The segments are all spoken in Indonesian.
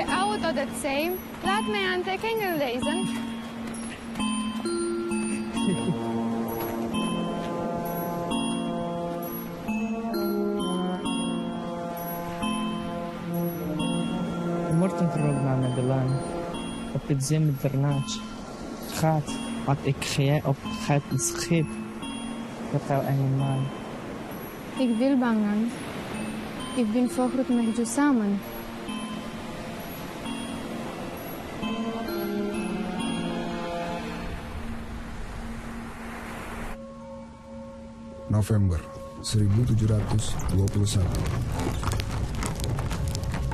auto dat same. Laat mij aantekeningen lezen. Je wordt terug naar Nederland. Op het zeemeternaatje. Het gaat. Want ik ga op het schip. Vertel aan je man. Ik wil bangen. Ik ben volgend met je samen. November 1721.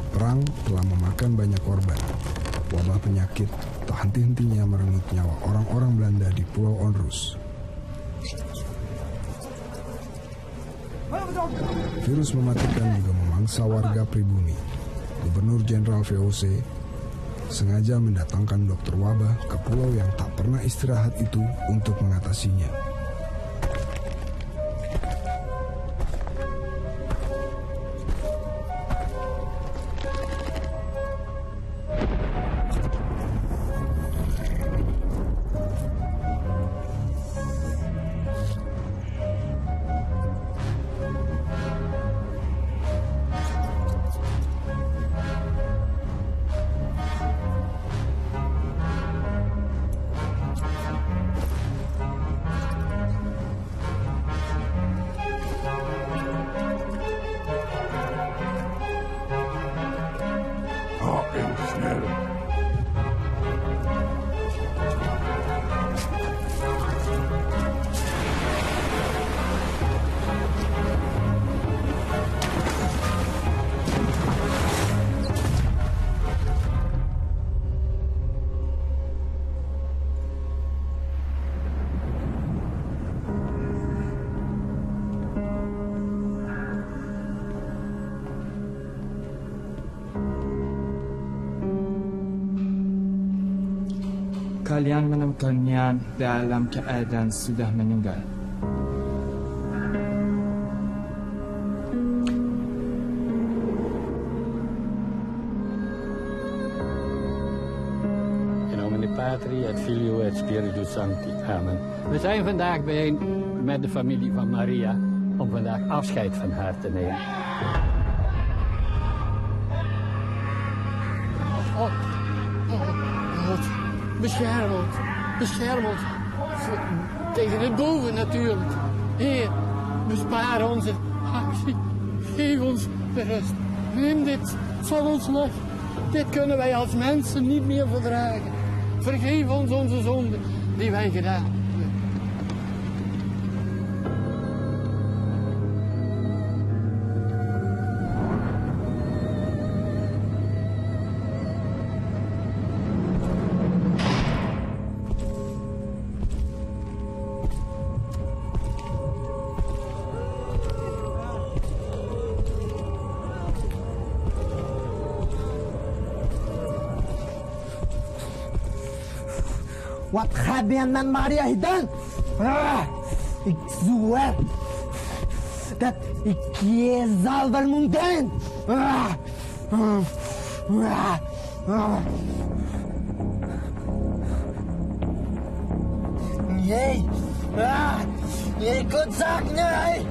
Perang telah memakan banyak korban. Wabah penyakit tak henti-hentinya merenggut nyawa orang-orang Belanda di Pulau Onrus. Virus mematikan juga memangsa warga pribumi. Gubernur Jenderal VOC sengaja mendatangkan dokter wabah ke pulau yang tak pernah istirahat itu untuk mengatasinya. Kalian menemukannya dalam keadaan sudah meninggal. In nomine Patri et Filio et Spiritus Sancti. Amen. We zijn vandaag bijeen met de familie van Maria om vandaag afscheid van haar te nemen. Bescherm ons. Bescherm ons. Tegen het boven natuurlijk. Heer, bespaar onze actie. Geef ons de rust. Neem dit van ons los. Dit kunnen wij als mensen niet meer verdragen. Vergeef ons onze zonden die wij gedaan hebben. Wat heb je met Maria gedaan? Ik zweer dat ik je zal vermoeden. Nee, je kunt zeggen nee.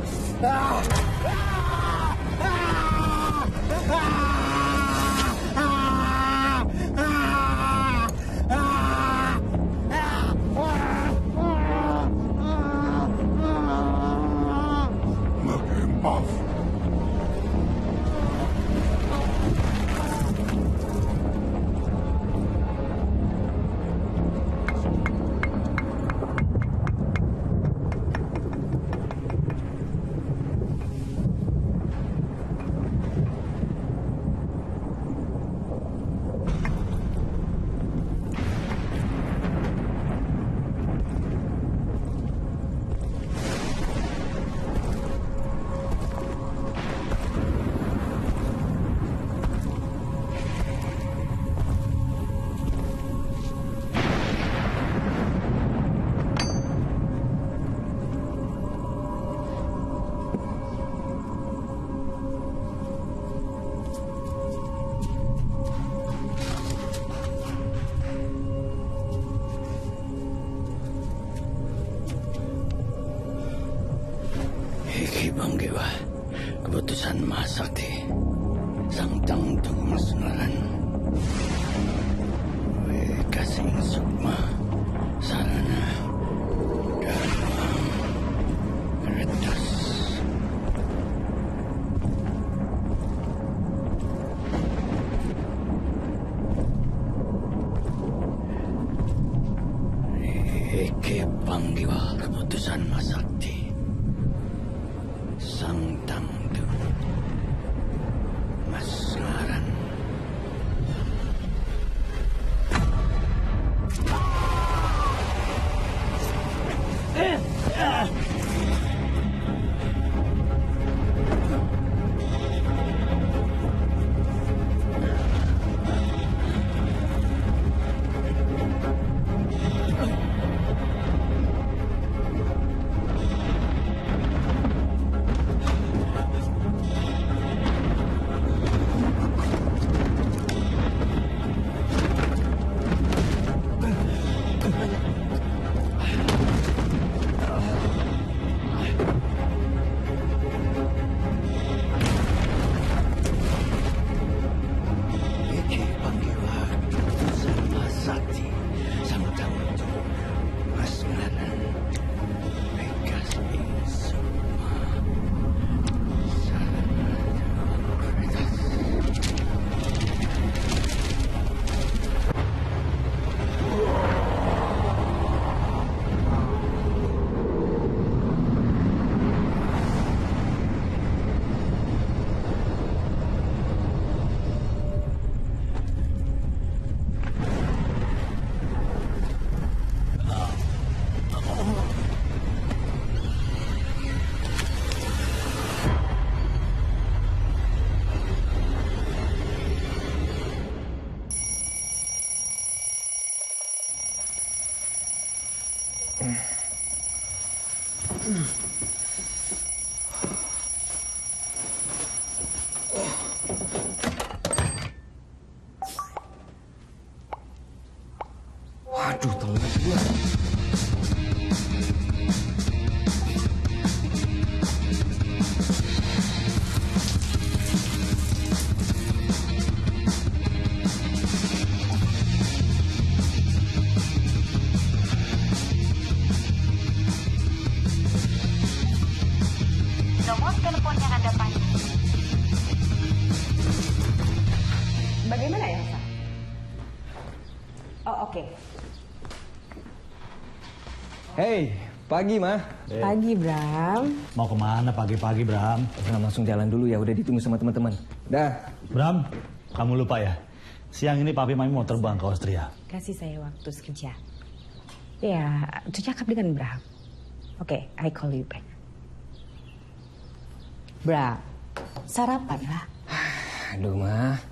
Banggiwa, keputusan Masakti, sang tangtung masnaran. Kasing sukma, sarana, dharma, retas. Eke Banggiwa, keputusan Masakti. Sang tangtung masnaran. Waduh, telat gua. Nomor telepon yang Anda panggil. Bagaimana Elsa? Oh, oke. Hei, pagi, Mah. Pagi, Bram. Mau kemana pagi-pagi, Bram? Bram langsung jalan dulu ya, udah ditunggu sama teman-teman. Dah. Bram, kamu lupa ya? Siang ini papi mami mau terbang ke Austria. Kasih saya waktu sekejap. Ya, itu cakap dengan Bram. Oke, I call you back. Bram, sarapan lah. Aduh, Mah.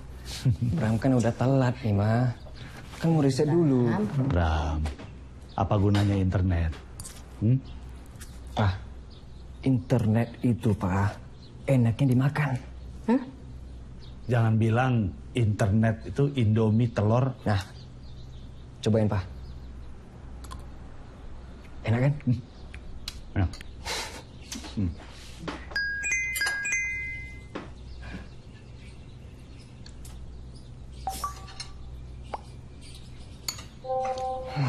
Bram kan udah telat nih, Mah. Kan mau riset dulu. Bram, apa gunanya internet? Pak, internet itu, Pak, enaknya dimakan. Hah? Jangan bilang internet itu Indomie telur. Nah, cobain, Pak. Enak kan? Enak.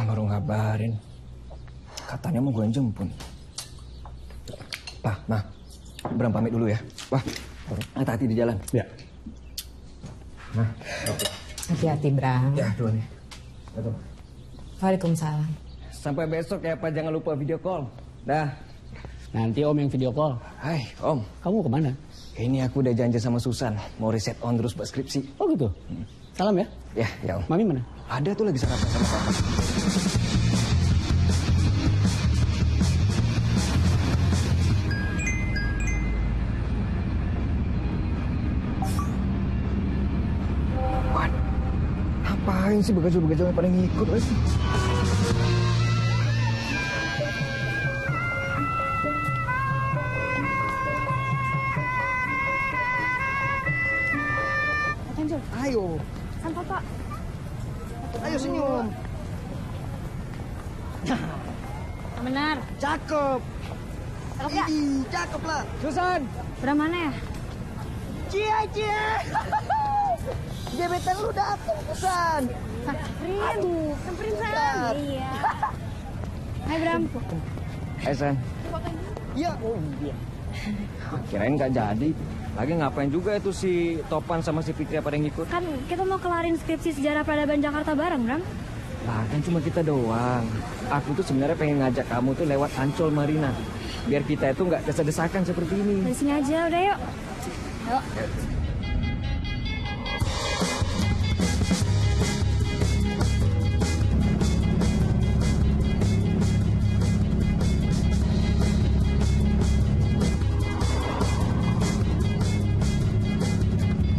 Baru ngabarin. Katanya mau gue jemput. Pak, Mah, Bram pamit dulu ya. Wah, hati-hati di jalan. Ya. Mah, Hati-hati, Bram. ya duluan ya. Waalaikumsalam. Sampai besok ya, Pak. Jangan lupa video call. Dah. Nanti Om yang video call. Hai, Om. Kamu kemana? Ini aku udah janji sama Susan. Mau riset on terus buat skripsi. Oh gitu. Salam ya. Ya, Om. Mami mana? Ada tuh lagi sarapan sama Papa. Waduh, ngapain sih begajo-begajo yang pada ngikut lagi? Ayo. Kan Papa. Ayo senyum. Benar. Cakep. Cakep ya? Cakep lah. Susan. Bram mana ya? Cie. Gebetan lu datang, Susan. Samperin saya. Iya. Hai Bram. Hai, San. Iya. Oh iya. Kirain nggak jadi. Lagi ngapain juga itu si Topan sama si Fikri pada yang ikut? Kan kita mau kelarin skripsi sejarah peradaban Jakarta bareng, Bram. Lah kan cuma kita doang. Aku tuh sebenarnya pengen ngajak kamu tuh lewat Ancol Marina. Biar kita itu nggak desa-desakan seperti ini. Di sini aja, udah yuk. Yuk.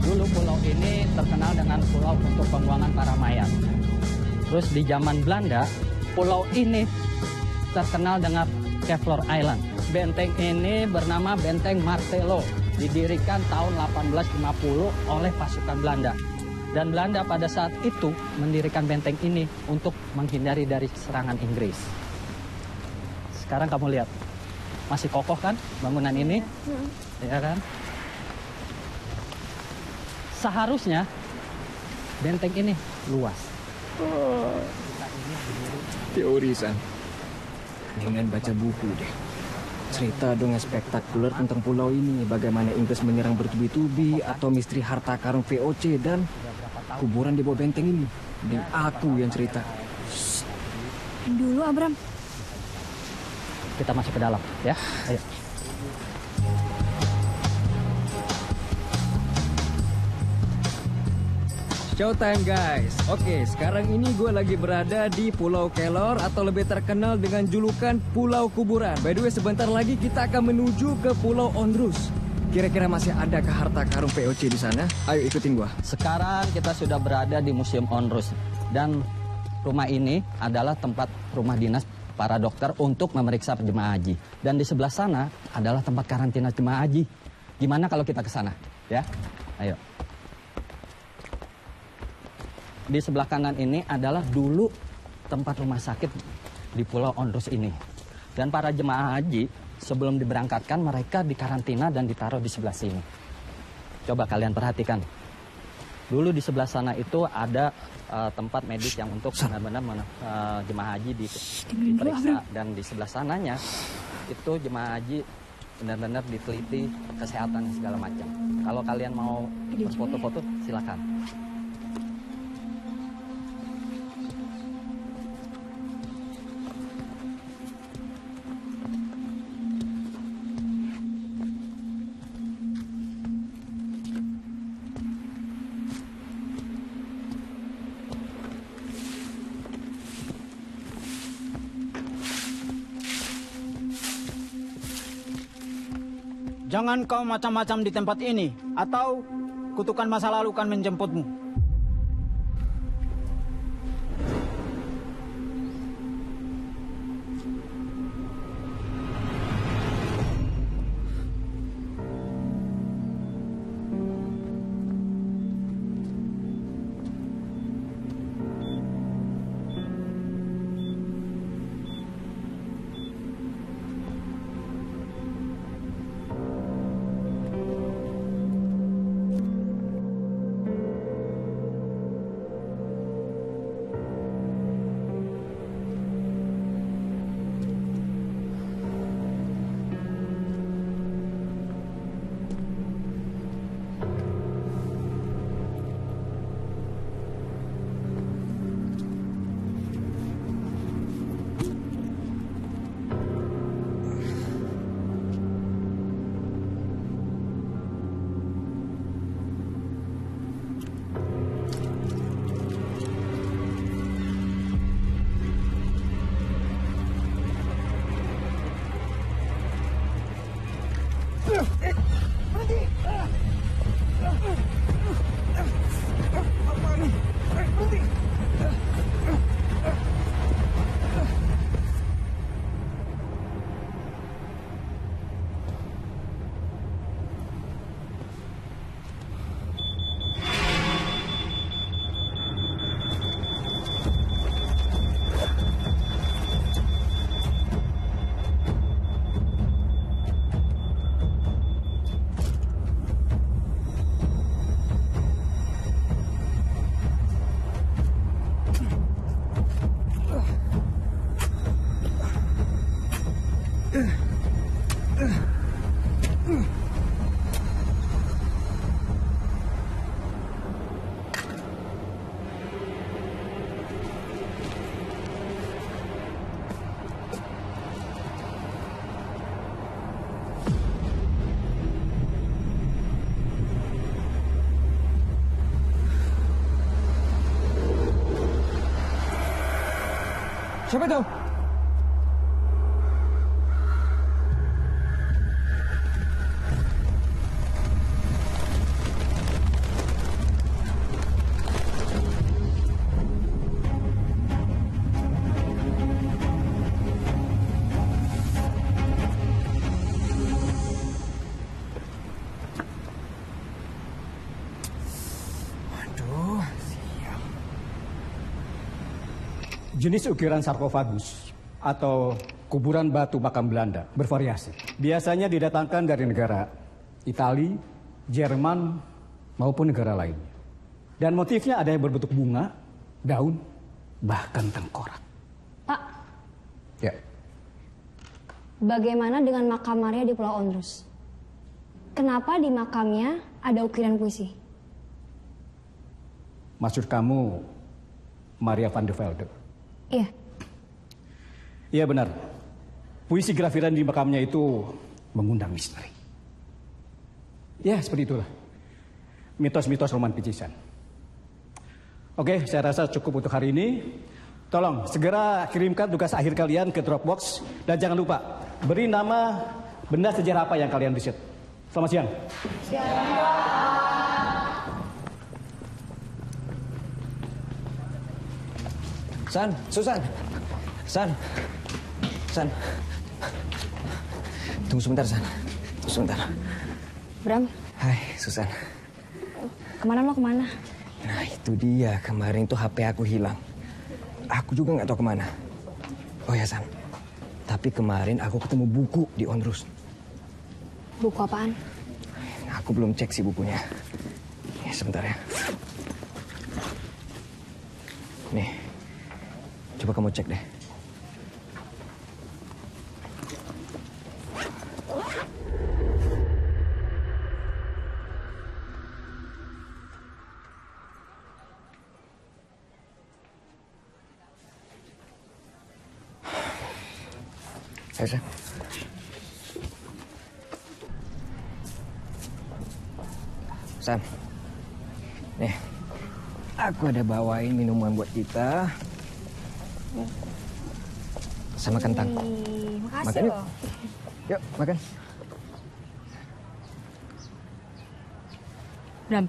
Dulu pulau ini terkenal dengan pulau untuk pembuangan para mayat. Terus di zaman Belanda, pulau ini terkenal dengan Kevlar Island. Benteng ini bernama Benteng Martello, didirikan tahun 1850 oleh pasukan Belanda. Dan Belanda pada saat itu mendirikan benteng ini untuk menghindari dari serangan Inggris. Sekarang kamu lihat, masih kokoh kan bangunan ini? Ya kan? Seharusnya benteng ini luas. Teori, San. Mendingan baca buku deh. Cerita dong yang spektakuler tentang pulau ini. Bagaimana Inggris menyerang bertubi-tubi, atau misteri harta karun VOC, dan kuburan di bawah benteng ini. Dan aku yang cerita. Dulu, Abram. Kita masuk ke dalam, ya. Ayo. Showtime guys. Oke, sekarang ini gue lagi berada di Pulau Kelor atau lebih terkenal dengan julukan Pulau Kuburan. By the way, sebentar lagi kita akan menuju ke Pulau Ondrus. Kira-kira masih adakah harta karun VOC di sana? Ayo ikutin gue. Sekarang kita sudah berada di Museum Ondrus. Dan rumah ini adalah tempat rumah dinas para dokter untuk memeriksa jemaah haji. Dan di sebelah sana adalah tempat karantina jemaah haji. Gimana kalau kita ke sana? Ya, ayo. Di sebelah kanan ini adalah dulu tempat rumah sakit di Pulau Ondrus ini. Dan para jemaah haji sebelum diberangkatkan mereka dikarantina dan ditaruh di sebelah sini. Coba kalian perhatikan. Dulu di sebelah sana itu ada tempat medis yang untuk benar-benar jemaah haji diperiksa. Dan di sebelah sananya itu jemaah haji benar-benar diteliti kesehatan dan segala macam. Kalau kalian mau berfoto-foto silakan. Jangan kau macam-macam di tempat ini, atau kutukan masa lalu kan menjemputmu. Siapa itu? Jenis ukiran sarkofagus atau kuburan batu makam Belanda bervariasi. Biasanya didatangkan dari negara Italia, Jerman, maupun negara lain. Dan motifnya ada yang berbentuk bunga, daun, bahkan tengkorak. Pak, Ya, bagaimana dengan makam Maria di Pulau Ondrus? Kenapa di makamnya ada ukiran puisi? maksud kamu Maria van de Velde? Iya. Iya benar. Puisi grafiran di makamnya itu mengundang misteri. Ya, seperti itulah. Mitos-mitos roman picisan. Oke, saya rasa cukup untuk hari ini. Tolong segera kirimkan tugas akhir kalian ke Dropbox. Dan jangan lupa, beri nama benda sejarah apa yang kalian riset. Selamat siang. San, Susan. San. Tunggu sebentar, San. Tunggu sebentar. Bram, Hai, Susan. kemana lo kemana? Nah, itu dia. Kemarin tuh HP aku hilang. Aku juga nggak tahu kemana. Oh ya, San. Tapi kemarin aku ketemu buku di Ondrus. Buku apaan? Aku belum cek sih bukunya. Ya, sebentar ya. Nih. Coba kamu cek deh. Ayo, San. Nih, aku ada bawain minuman buat kita. Sama kentang. Makasih Makan yuk. loh. Yuk, makan. Bram.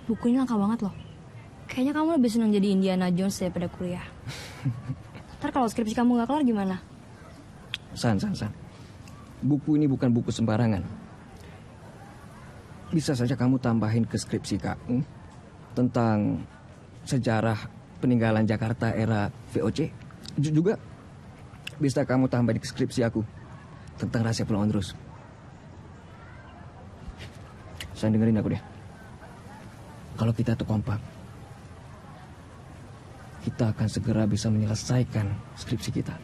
Buku ini langka banget loh. Kayaknya kamu lebih senang jadi Indiana Jones daripada kuliah. Ntar kalau skripsi kamu nggak kelar gimana? San. Buku ini bukan buku sembarangan. Bisa saja kamu tambahin ke skripsi kamu tentang sejarah peninggalan Jakarta era VOC. Juga bisa kamu tambah di skripsi aku tentang rahasia Pulau Ondrus. San, dengerin aku deh. Kalau kita tuh kompak, kita akan segera bisa menyelesaikan skripsi kita.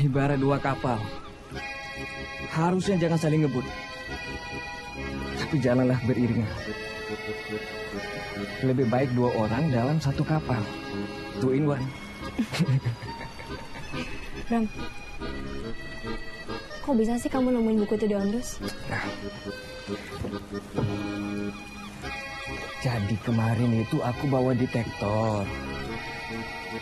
Ibarat dua kapal, harusnya jangan saling ngebut, tapi jalanlah beriringan. Lebih baik dua orang dalam satu kapal. 2 in 1. Bram, kok bisa sih kamu nemuin buku itu di Ondrus? Nah, jadi kemarin itu aku bawa detektor.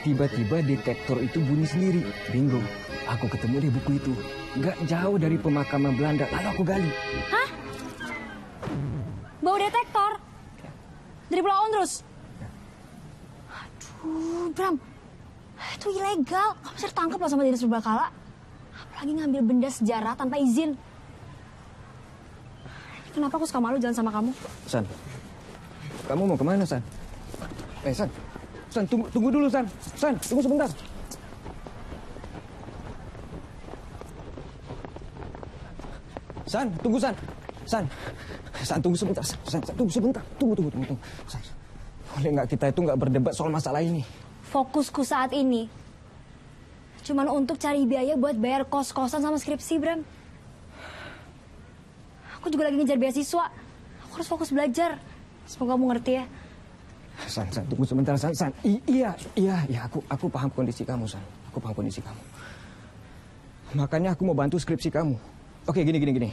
Tiba-tiba detektor itu bunyi sendiri. Bingung. Aku ketemu deh buku itu. Nggak jauh dari pemakaman Belanda. Lalu aku gali. Hah? Bawa detektor? Dari Pulau Ondrus? Aduh, Bram. Itu ilegal. Kamu bisa ditangkap loh sama dinas berbakala. Apalagi ngambil benda sejarah tanpa izin. Kenapa aku suka malu jalan sama kamu? San, kamu mau kemana, San? San, tunggu dulu, San. San, tunggu sebentar. San, tunggu, San. San, tunggu sebentar. San, tunggu sebentar. Tunggu. San, boleh nggak kita itu nggak berdebat soal masalah ini? Fokusku saat ini cuman untuk cari biaya buat bayar kos-kosan sama skripsi, Bram. Aku juga lagi ngejar beasiswa. Aku harus fokus belajar. Semoga kamu ngerti ya. San, tunggu sebentar, San. Iya, aku paham kondisi kamu, San. Aku paham kondisi kamu. Makanya aku mau bantu skripsi kamu. Oke, gini.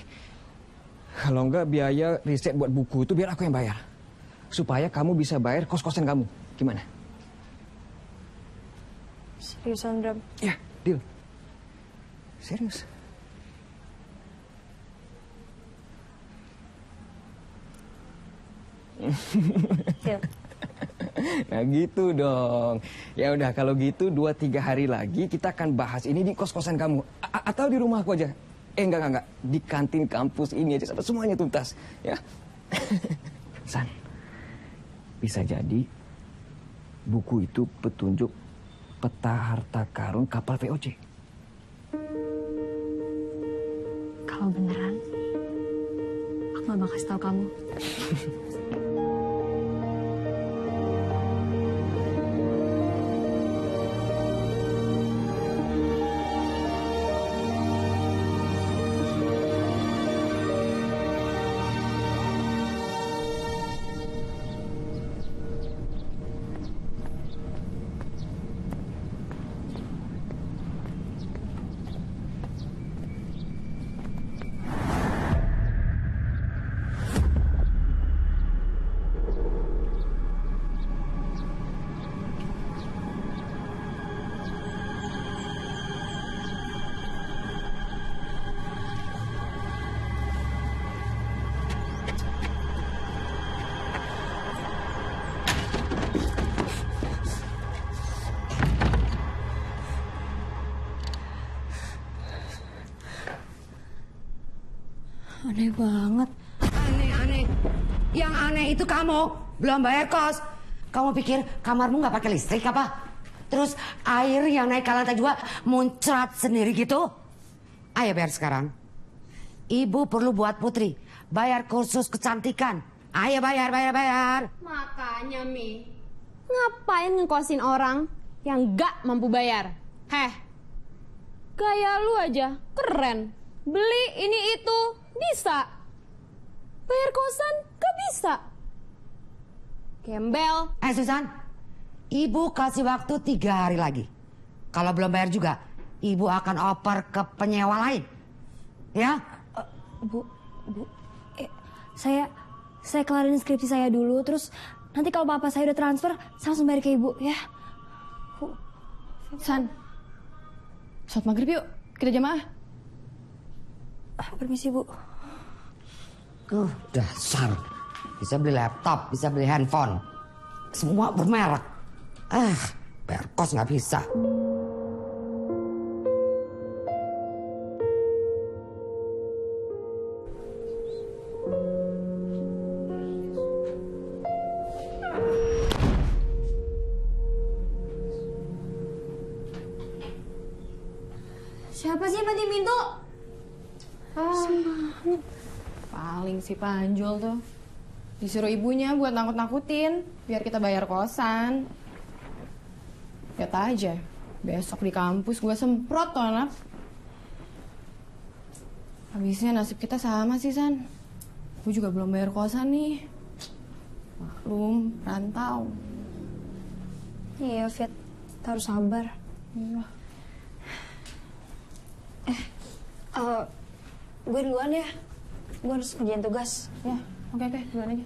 Kalau enggak biaya riset buat buku itu biar aku yang bayar. Supaya kamu bisa bayar kos-kosan kamu. Gimana? Seriusan, Bram? Ya, deal. Serius. Deal. Nah gitu dong. Ya udah kalau gitu 2-3 hari lagi kita akan bahas ini di kos-kosan kamu atau di rumah aku aja. Enggak. Di kantin kampus ini aja sampai semuanya tuntas, ya. San. Bisa jadi buku itu petunjuk peta harta karun kapal VOC. Kalau beneran, aku gak bakal kasih tahu kamu. Aneh banget. Aneh. Yang aneh itu kamu belum bayar kos. Kamu pikir kamarmu nggak pakai listrik apa? Terus air yang naik ke lantai 2 muncrat sendiri gitu? Ayo bayar sekarang. Ibu perlu buat Putri bayar kursus kecantikan. Ayo bayar. Makanya, Mi. Ngapain ngekosin orang yang gak mampu bayar? Gaya lu aja, keren. Beli ini itu, bisa. Bayar kosan, gak bisa. Gembel. Susan, Ibu kasih waktu 3 hari lagi. Kalau belum bayar juga, Ibu akan oper ke penyewa lain. Ya? Bu, saya kelarin skripsi saya dulu, terus nanti kalau bapak saya udah transfer, saya langsung bayar ke Ibu, ya. San, sholat maghrib yuk, kita jamaah. Permisi, Bu. Dasar. Bisa beli laptop, bisa beli handphone. Semua bermerek. Bayar kos nggak bisa. Siapa sih yang banting pintu? Paling si Panjul tuh. Disuruh ibunya buat nakut-nakutin biar kita bayar kosan. Lihat aja, besok di kampus gue semprot tuh anak. Habisnya nasib kita sama sih, San. Gue juga belum bayar kosan nih. Maklum, rantau. Iya, Fit. Kita harus sabar. Iya. Gue duluan ya. Gue harus kerjain tugas. Ya, oke, duluan aja.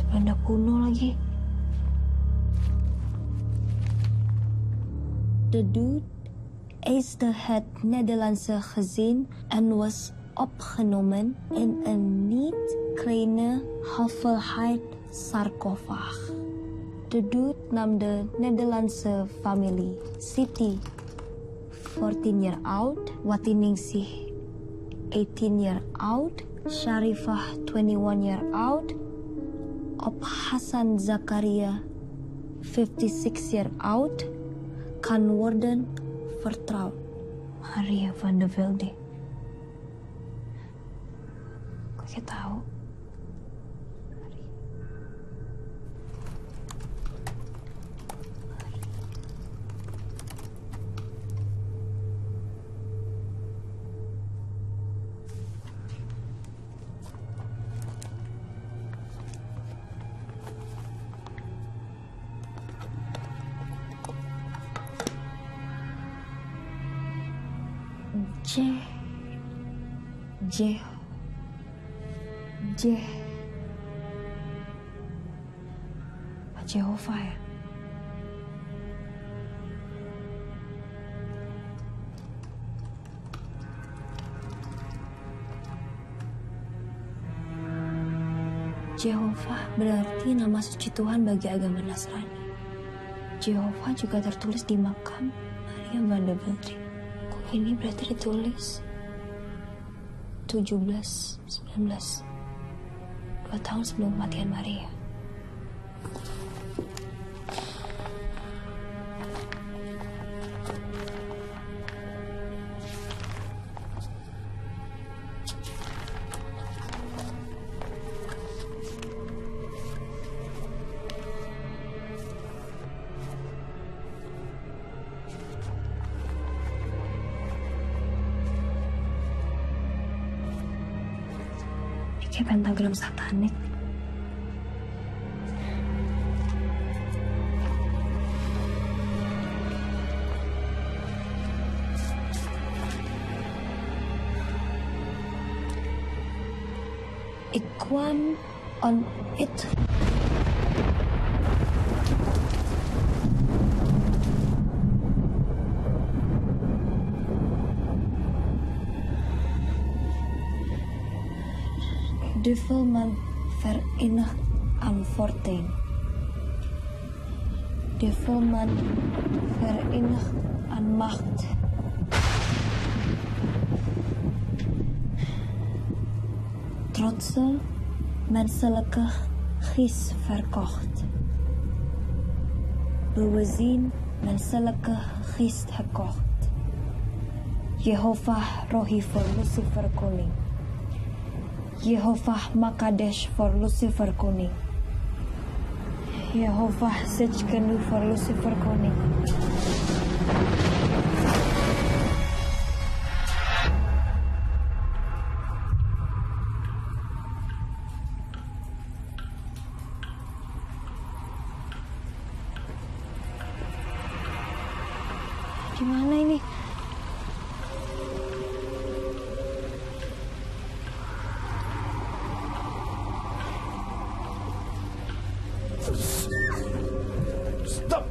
Belanda kuno lagi. The dude is the head Nederlandse gezin en was opgenomen in een niet kleine hoeveelheid sarcofag. De dude nam de Nederlandse familie Siti, 14 year old, Watiningsih, 18 year old, Sharifah, 21 year old, op Hassan Zakaria, 56 year old, kan worden vertrouwd. Maria van der Velde. Kok je tahu? Jehovah ya? Jehovah berarti nama suci Tuhan bagi agama Nasrani. Jehovah juga tertulis di makam Maria van der Velde. Kok ini berarti ditulis 17, 19, 2 tahun sebelum kematian Maria. Kayak pentagram satanik. Ik kwam on it. Duivel man verenigt aan fortuin. Duivel man verenigt aan macht. Trotse menselijke geest verkocht. Bewustzijn menselijke geest gekocht. Jehovah Rohi voor Lucifer koning. Jehovah Makadesh voor Lucifer koning. Jehovah Sitchkenu voor Lucifer koning. Gimana ini? Stop!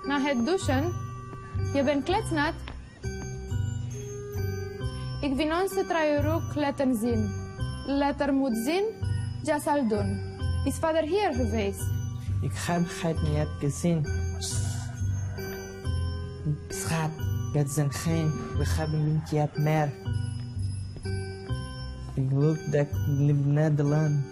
na het douchen? Je bent kletsnat. Ik wil onze truienrook laten zien. Later moet zien, ja zal doen. Is vader hier geweest? Ik heb het niet gezien. Schat, het zijn geen. We hebben niet meer. Ik geloof dat ik leef Nederland.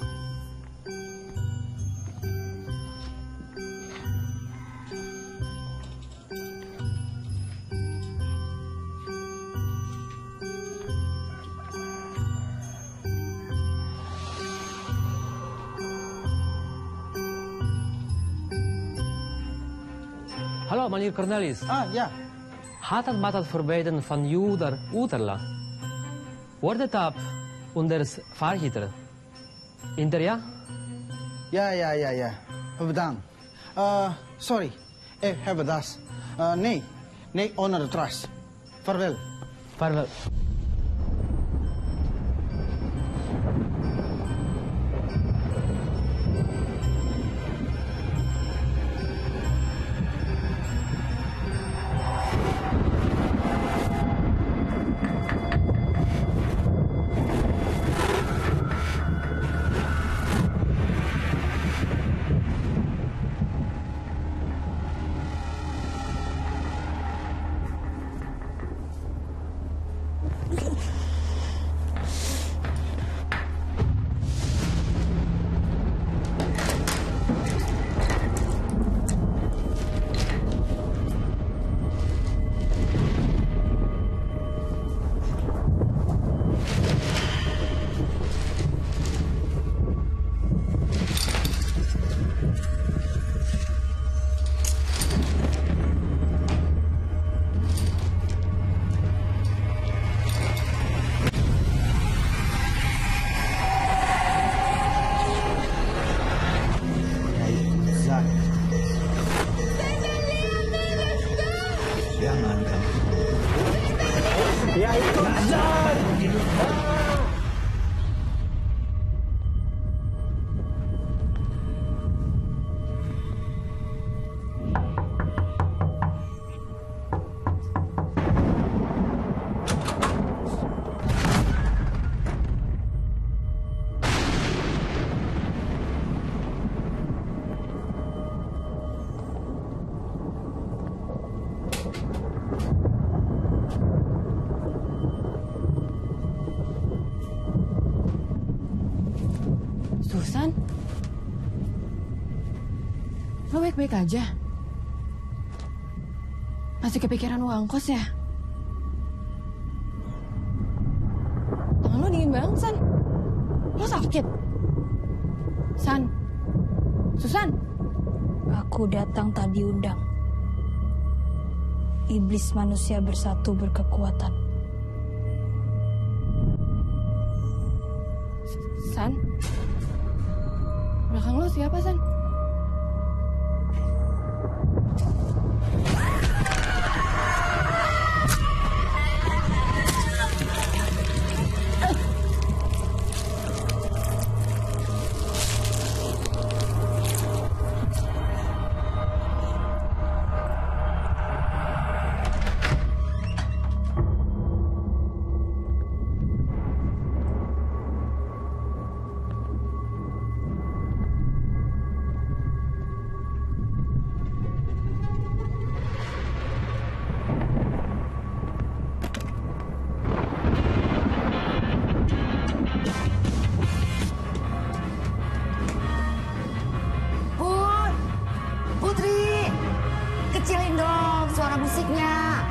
Hallo, meneer Cornelis. Ja. Had het met het verwijden van Juder Uterla? Wordt het op onder voorzitter? Inter ja? Ja. Bedankt. Sorry. Hebben das. Nee, onder de trust. Vaarwel. Vaarwel. Susan? Lo baik-baik aja? Masih kepikiran uang kos ya? Tangan lo dingin banget, San. Lo sakit? San? Susan? Aku datang tak diundang. Iblis manusia bersatu berkekuatan. San? Belakang lo siapa, San? Putri, kecilin dong suara musiknya.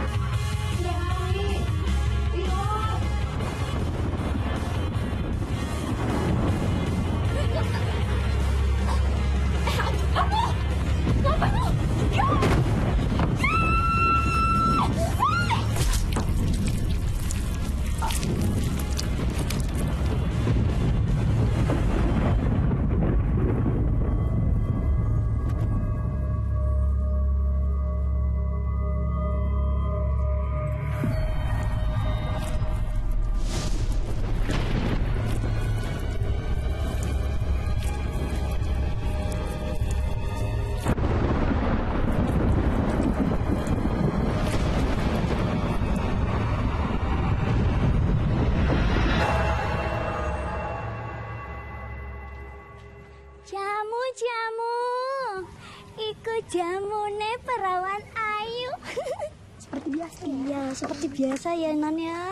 Iya, seperti biasa ya Non ya.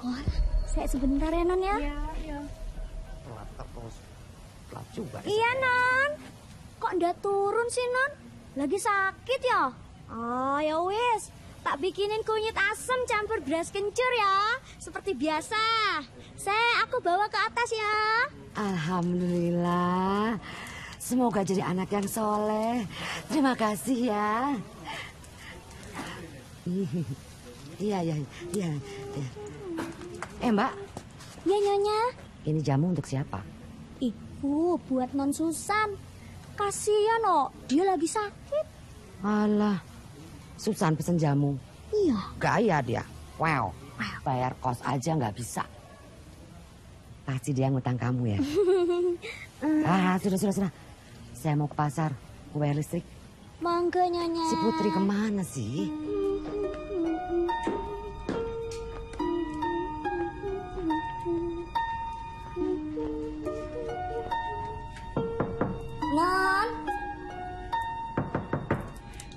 Oh, saya sebentar ya Non ya. Iya. Iya Non. Kok ndak turun sih Non? Lagi sakit ya? Oh ya wis, tak bikinin kunyit asam campur beras kencur ya. Seperti biasa. Aku bawa ke atas ya. Alhamdulillah. Semoga jadi anak yang soleh. Terima kasih ya. Iya. Mbak. Iya Nyonya. Ini jamu untuk siapa? Ibu, buat Non Susan. Kasihan dia lagi sakit. Alah, Susan pesen jamu. Iya. Gaya dia. Wow. Bayar kos aja nggak bisa. Pasti dia ngutang kamu ya. Sudah. Saya mau ke pasar, mau bayar listrik. Mangga Nyonya. Si Putri kemana sih?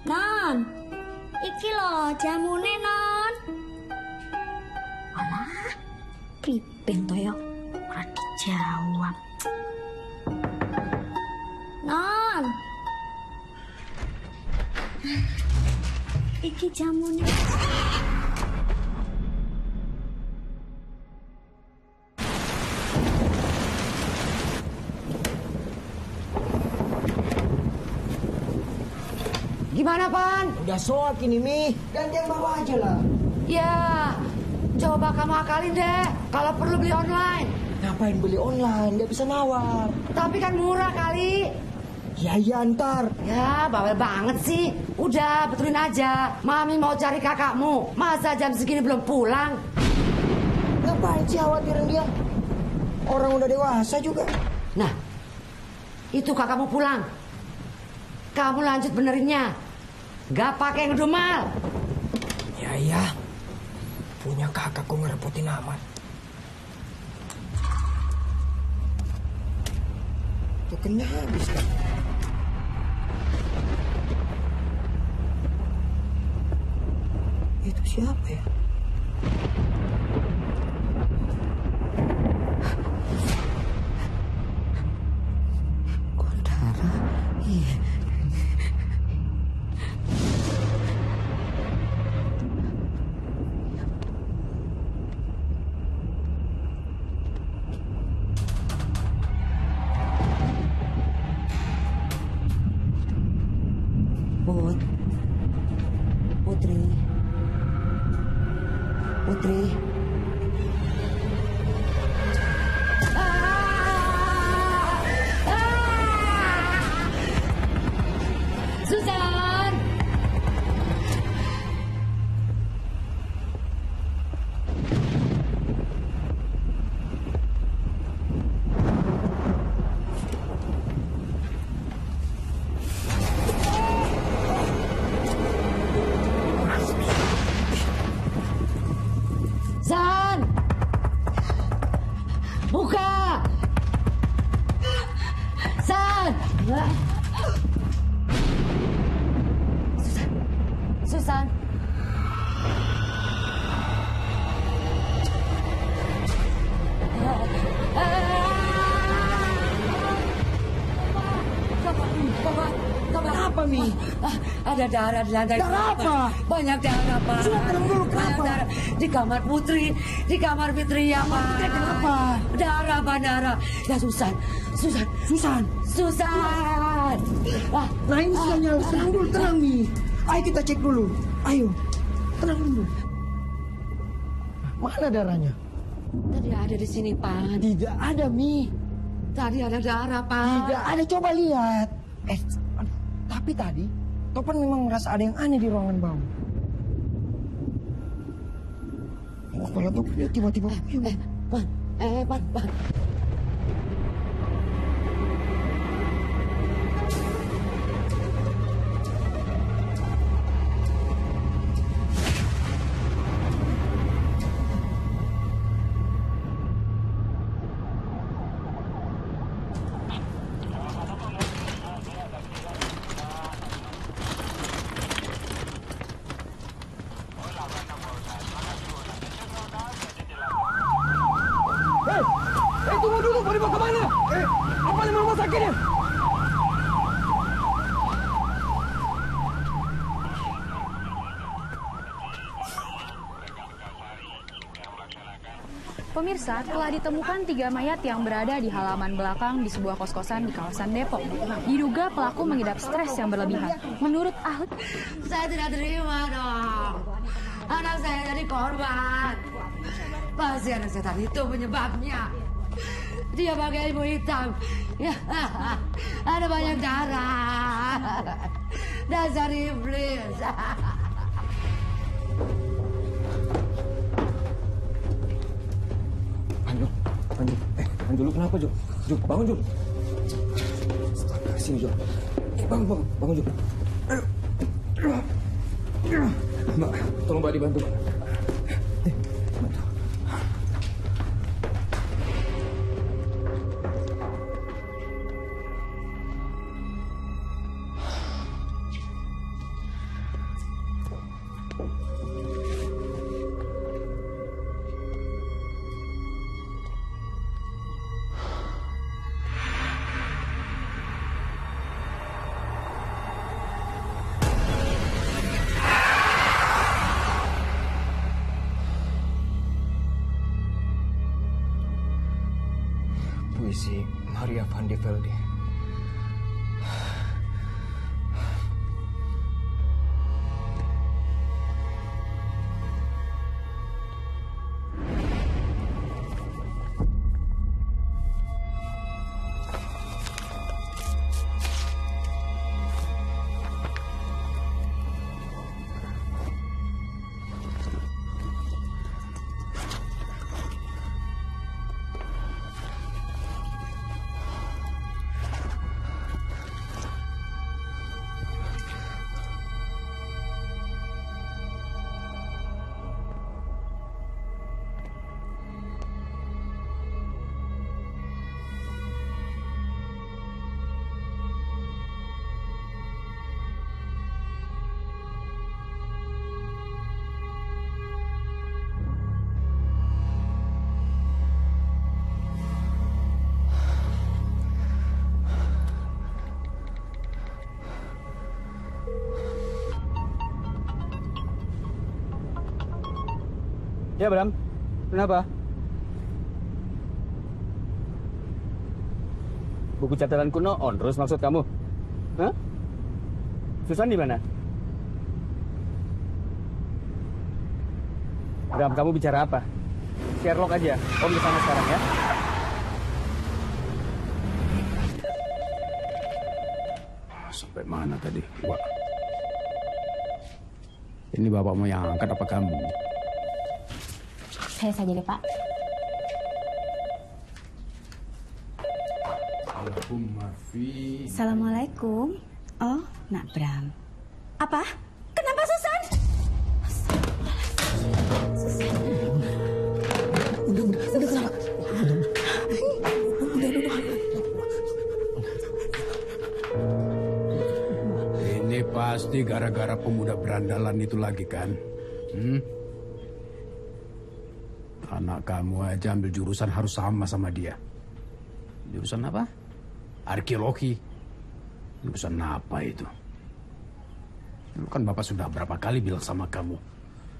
Non, iki loh jamune Non. Alah, priben to ya, ora dijawab. Non, iki jamune. Gimana, Pan? Udah soak ini, Mi. Gantian bawa aja lah. Ya, coba kamu akalin deh. Kalau perlu beli online. Ngapain beli online? Nggak bisa nawar. Tapi kan murah kali. Ya, ntar. Ya, bawel banget sih. Udah, betulin aja. Mami mau cari kakakmu. Masa jam segini belum pulang? Ngapain sih khawatirin dia? Orang udah dewasa juga. Nah, itu kakakmu pulang. Kamu lanjut benerinnya. Gak pakai ngedumal. Ya. Punya kakak kok ngerepotin amat. Tuh kena habis kan. Itu siapa ya? Kok darah? Iya. Putri. Susan. San! Buka! San! Susan! Apa, Mi? Ada darah di lantai. Darah apa? Banyak darah, Pak. Sudah tenang dulu, kenapa? Darah di kamar Putri, di kamar Fitri ya, Pak. Putri kenapa? Darah, Pak, darah. Ya, Susan. Nah, ini sudah nyala. Tenang dulu, tenang, Mi. Ayo kita cek dulu. Ayo, tenang dulu. Mana darahnya? Tadi ada di sini, Pak. Tidak ada, Mi. Tadi ada darah, Pak. Tidak ada, coba lihat. Tapi tadi, Topan memang merasa ada yang aneh di ruangan bawah. Kepala Topan dia tiba-tiba Pan. Mau dibawa kemana? Apa yang rumah sakitnya? Pemirsa, telah ditemukan 3 mayat yang berada di halaman belakang di sebuah kos-kosan di kawasan Depok. Diduga pelaku mengidap stres yang berlebihan. Menurut ahli, saya tidak terima dong. Anak saya jadi korban. Pasti anak setan itu penyebabnya. Dia pakai ilmu hitam. Ya, ada banyak darah. Dasar iblis. Anju, lu kenapa, Jo? Jo, bangun, Jo. Sini, Jo. Bangun, Jo. Mbak, tolong Mbak dibantu, Mbak. Bantu. Puisi Maria van de Velde. Ya, Bram. Kenapa? Buku catatan kuno Onrus maksud kamu? Hah? Susan di mana? Bram, kamu bicara apa? Sherlock aja. Om ke sana sekarang ya. Sampai mana tadi? Wah. Ini bapakmu yang angkat apa kamu? Saya saja deh, Pak. Assalamualaikum. Oh, Nak Bram. Apa? Kenapa Susan? Susan. Udah kenapa? Ini pasti gara-gara pemuda berandalan itu lagi kan? Anak kamu aja ambil jurusan harus sama dia. Jurusan apa? Arkeologi. Jurusan apa itu? Dulu kan Bapak sudah berapa kali bilang sama kamu.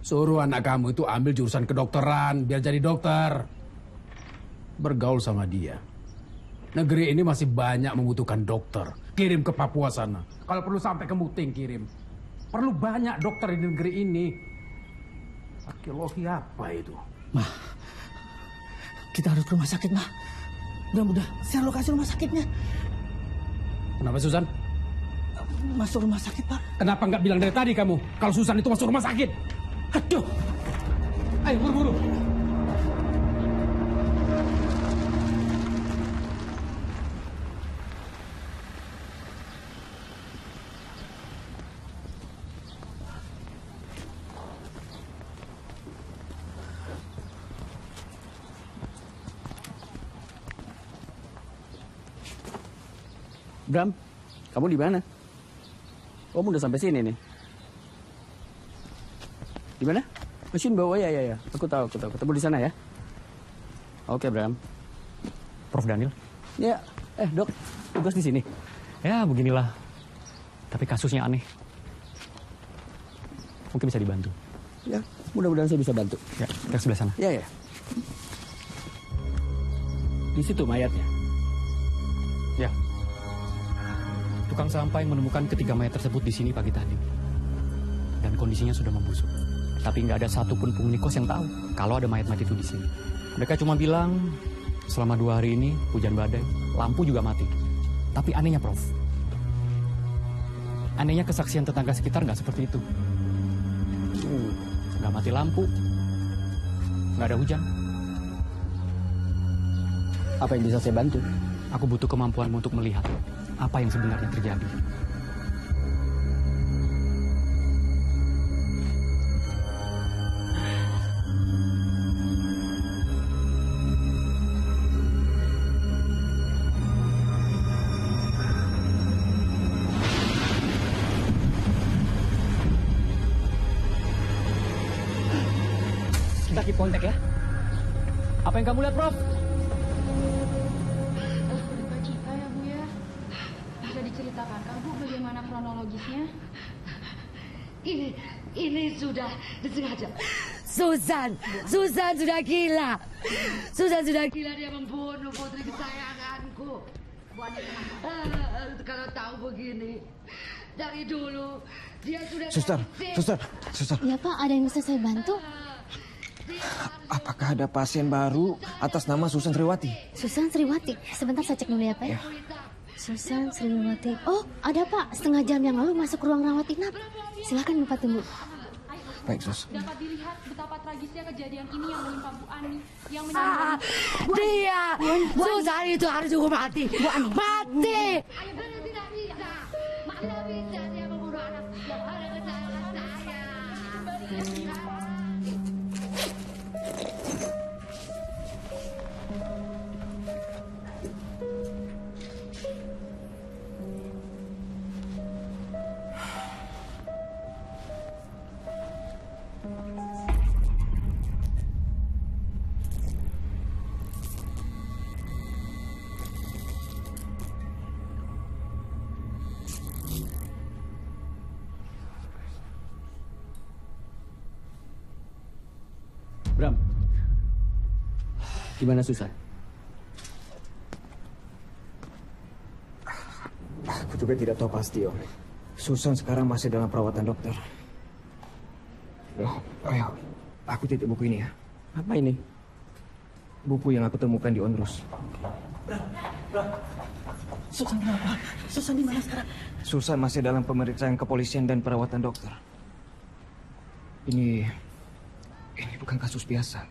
Suruh anak kamu itu ambil jurusan kedokteran biar jadi dokter. Bergaul sama dia. Negeri ini masih banyak membutuhkan dokter. Kirim ke Papua sana. Kalau perlu sampai ke Muting kirim. Perlu banyak dokter di negeri ini. Arkeologi apa itu? Ma, kita harus ke rumah sakit, Ma. Udah, share lokasi rumah sakitnya. Kenapa, Susan? Masuk rumah sakit, Pak. Kenapa nggak bilang dari tadi kamu? Kalau Susan itu masuk rumah sakit. Aduh. Ayo, buru-buru. Bram, kamu di mana? Kamu udah sampai sini nih. Di mana? Mesin bawah ya. Aku tahu. Ketemu di sana ya. Oke, Bram. Prof Daniel. Ya, dok, tugas di sini. Ya, beginilah. Tapi kasusnya aneh. Mungkin bisa dibantu. Ya, mudah-mudahan saya bisa bantu. Ya, kita ke sebelah sana. Ya. Di situ mayatnya. Ya. Tukang sampah yang menemukan ketiga mayat tersebut di sini pagi tadi. Dan kondisinya sudah membusuk. Tapi nggak ada satupun penghuni kos yang tahu kalau ada mayat-mayat itu di sini. Mereka cuma bilang selama 2 hari ini hujan badai, lampu juga mati. Tapi anehnya, Prof. Anehnya kesaksian tetangga sekitar nggak seperti itu. Nggak mati lampu, nggak ada hujan. Apa yang bisa saya bantu? Aku butuh kemampuanmu untuk melihat apa yang sebenarnya terjadi. Kita keep kontak ya. Apa yang kamu lihat, Prof? Cita ya, Bu ya. Bisa diceritakan kan, Bu, bagaimana kronologisnya? Ini sudah disengaja. Susan sudah gila. Susan sudah gila, dia membunuh putri kesayanganku. Kalau tahu begini, dari dulu dia sudah... Suster. Ya Pak, ada yang bisa saya bantu? Apakah ada pasien baru atas nama Susan Sriwati? Susan Sriwati. Sebentar saya cek dulu ya Pak ya. Susan Sriwati. Oh, ada Pak. Setengah jam yang lalu masuk ruang rawat inap. Silakan Bapak tunggu. Baik, Sus. Dapat dilihat betapa tragisnya kejadian ini yang menimpa Bu Ani yang Dia Susan itu harus juga mati. Mati. Mana bisa dia membunuh anak yang ada kesayangan saya. Bram, gimana Susan? Aku juga tidak tahu pasti, Om. Susan sekarang masih dalam perawatan dokter. Ayo, aku titip buku ini ya. Apa ini? Buku yang aku temukan di Onrus. Susan kenapa? Susan di mana sekarang? Susan masih dalam pemeriksaan kepolisian dan perawatan dokter. Ini bukan kasus biasa.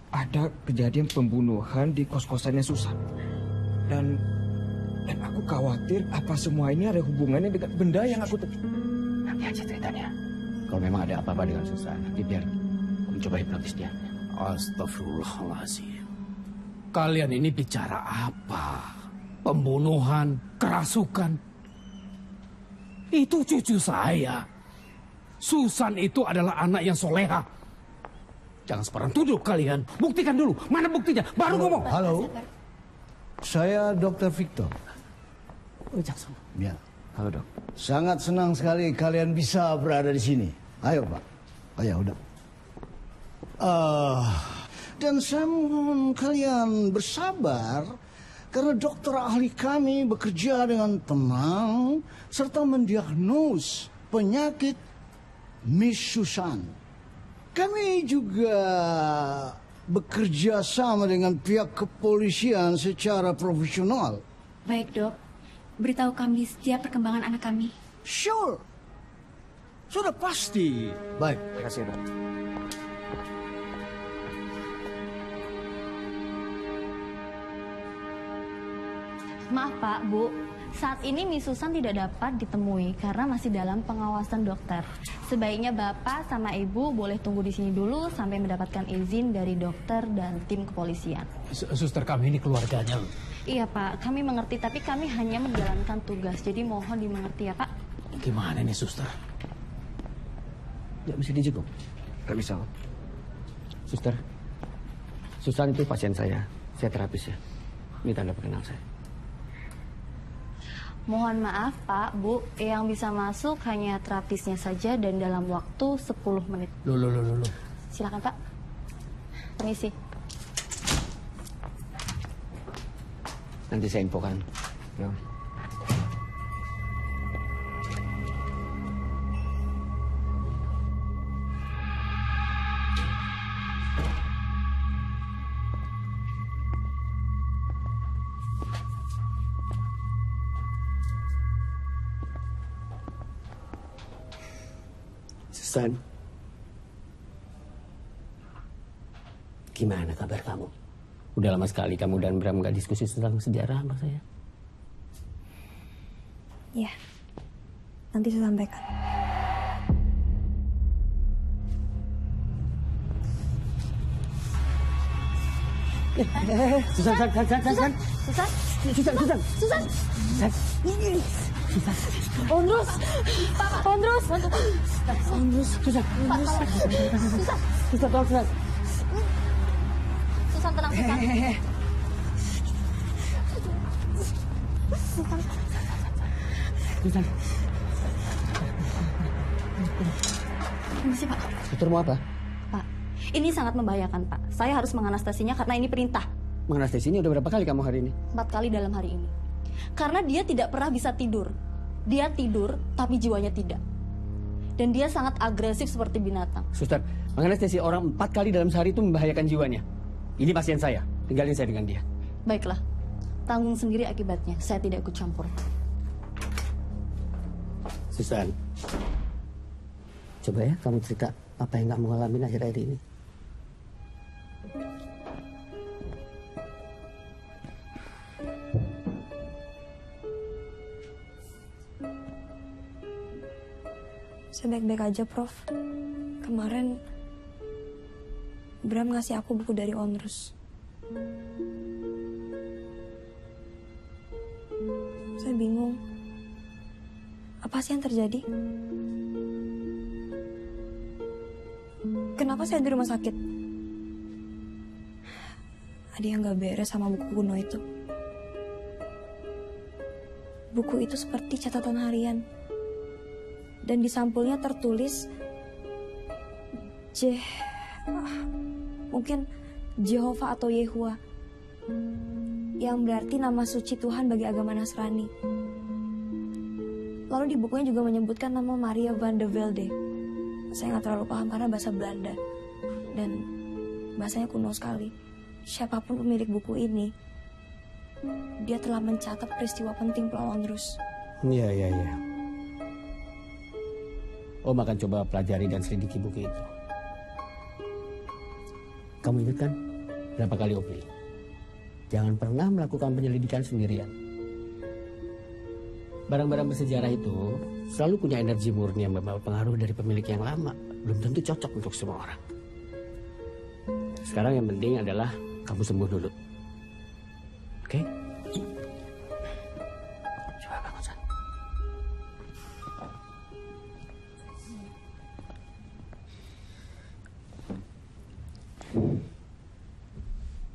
Ada kejadian pembunuhan di kos-kosannya Susan. Dan aku khawatir apa semua ini ada hubungannya dengan benda yang aku... Nanti aja ceritanya. Kalau memang ada apa-apa dengan Susan, nanti biar aku coba hipnotis dia. Astagfirullahaladzim. Kalian ini bicara apa? Pembunuhan, kerasukan. Itu cucu saya. Susan itu adalah anak yang soleha. Jangan seperang tuduh kalian. Buktikan dulu. Mana buktinya? Baru ngomong. Halo. Saya Dr. Victor. Ya. Halo, Dok. Sangat senang sekali kalian bisa berada di sini. Ayo, Pak. Ayo, udah. Dan saya mohon kalian bersabar karena dokter ahli kami bekerja dengan tenang serta mendiagnos penyakit Miss Susan. Kami juga bekerja sama dengan pihak kepolisian secara profesional. Baik dok, beritahu kami setiap perkembangan anak kami. Sure. Sudah pasti. Baik. Terima kasih, Dok. Maaf Pak, Bu. Saat ini Miss Susan tidak dapat ditemui karena masih dalam pengawasan dokter. Sebaiknya Bapak sama Ibu boleh tunggu di sini dulu sampai mendapatkan izin dari dokter dan tim kepolisian. Suster kami ini keluarganya loh. Iya Pak, kami mengerti tapi kami hanya menjalankan tugas. Jadi mohon dimengerti ya Pak. Gimana nih suster? Gak bisa dijenguk. Gak bisa. Suster, Susan itu pasien saya. Saya terapis ya. Ini tanda pengenal saya. Mohon maaf Pak, Bu, yang bisa masuk hanya terapisnya saja dan dalam waktu 10 menit. Loh. Silakan Pak. Permisi. Nanti saya infokan. Ya. Susan, gimana kabar kamu? Udah lama sekali kamu dan Bram gak diskusi tentang sejarah sama saya. Ya, nanti saya sampaikan. Susan. Ondrus. Susan, tenang, Susan. Susan. Permisi Pak. Dokter mau apa? Pak, ini sangat membahayakan Pak. Saya harus menganestesinya karena ini perintah. Menganestesi ini udah berapa kali kamu hari ini? 4 kali dalam hari ini. Karena dia tidak pernah bisa tidur. Dia tidur, tapi jiwanya tidak. Dan dia sangat agresif seperti binatang. Suster, menganestesi orang 4 kali dalam sehari itu membahayakan jiwanya. Ini pasien saya, tinggalin saya dengan dia. Baiklah, tanggung sendiri akibatnya. Saya tidak ikut campur. Susan, coba ya kamu cerita apa yang kamu ngalamin akhir-akhir ini. Saya baik-baik aja, Prof. Kemarin Bram ngasih aku buku dari Ondrus. Saya bingung. Apa sih yang terjadi? Kenapa saya di rumah sakit? Ada yang gak beres sama buku kuno itu. Buku itu seperti catatan harian. Dan di sampulnya tertulis mungkin Jehovah atau Yehua, yang berarti nama suci Tuhan bagi agama Nasrani. Lalu di bukunya juga menyebutkan nama Maria van de Velde. Saya nggak terlalu paham karena bahasa Belanda dan bahasanya kuno sekali. Siapapun pemilik buku ini, dia telah mencatat peristiwa penting Pulau Ondrus. Iya. Om akan coba pelajari dan selidiki buku itu. Kamu ingat kan berapa kali Om bilang? Jangan pernah melakukan penyelidikan sendirian. Barang-barang bersejarah itu selalu punya energi murni yang membawa pengaruh dari pemilik yang lama. Belum tentu cocok untuk semua orang. Sekarang yang penting adalah kamu sembuh dulu. Oke? Coba bangun, San.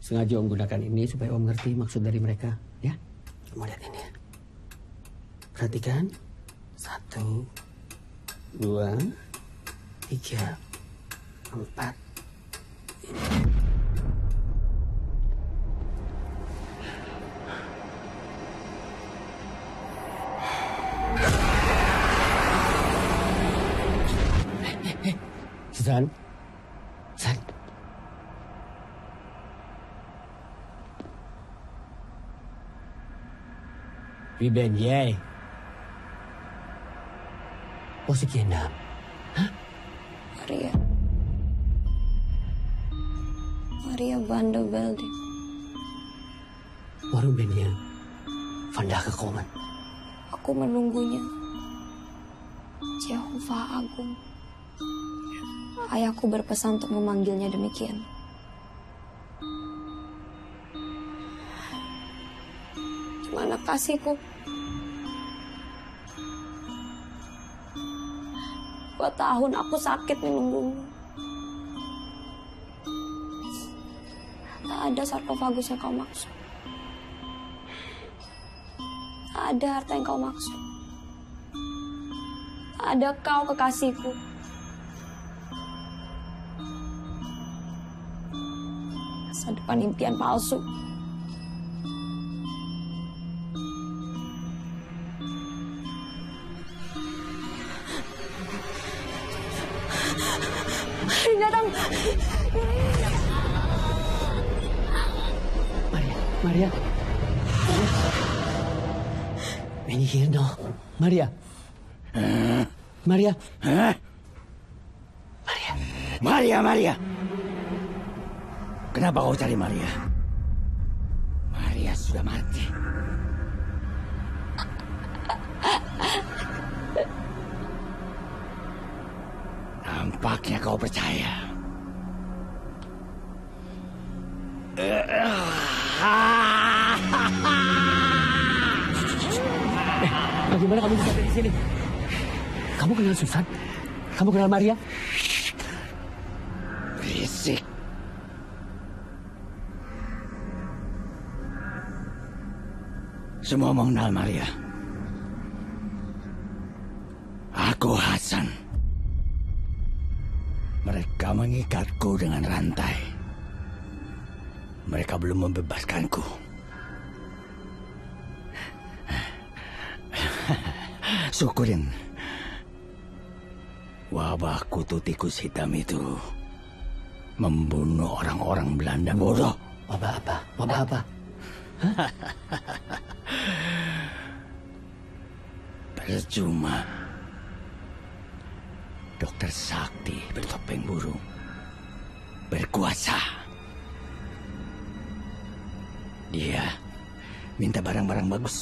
Sengaja Om gunakan ini supaya Om ngerti maksud dari mereka, ya? Kamu lihat ini ya. Perhatikan. 1, 2, 3, 4. Susan. San. Wie ben jij? Wat is je naam? Maria van de Velde. Waarom ben je vandaag gekomen? Aku menunggunya. Jehovah Agung. Ayahku berpesan untuk memanggilnya demikian. Gimana kasihku? 2 tahun aku sakit menunggumu. Tak Tak ada sarkofagus yang kau maksud. Tak ada harta yang kau maksud. Tak ada kau kekasihku. Masa depan impian palsu. Mari datang. Maria. Many here no. Maria. Maria. Maria. Kenapa kau cari Maria? Maria sudah mati. Nampaknya kau percaya. Bagaimana kamu bisa ada di sini? Kamu kenal Susan? Kamu kenal Maria? Berisik. Semua mengenal Maria. Aku Hasan. Mereka mengikatku dengan rantai. Mereka belum membebaskanku. Syukurin. Wabah kutu tikus hitam itu membunuh orang-orang Belanda bodoh. Wabah apa? Wabah apa? Percuma. Dokter Sakti bertopeng burung berkuasa. Dia minta barang-barang bagus.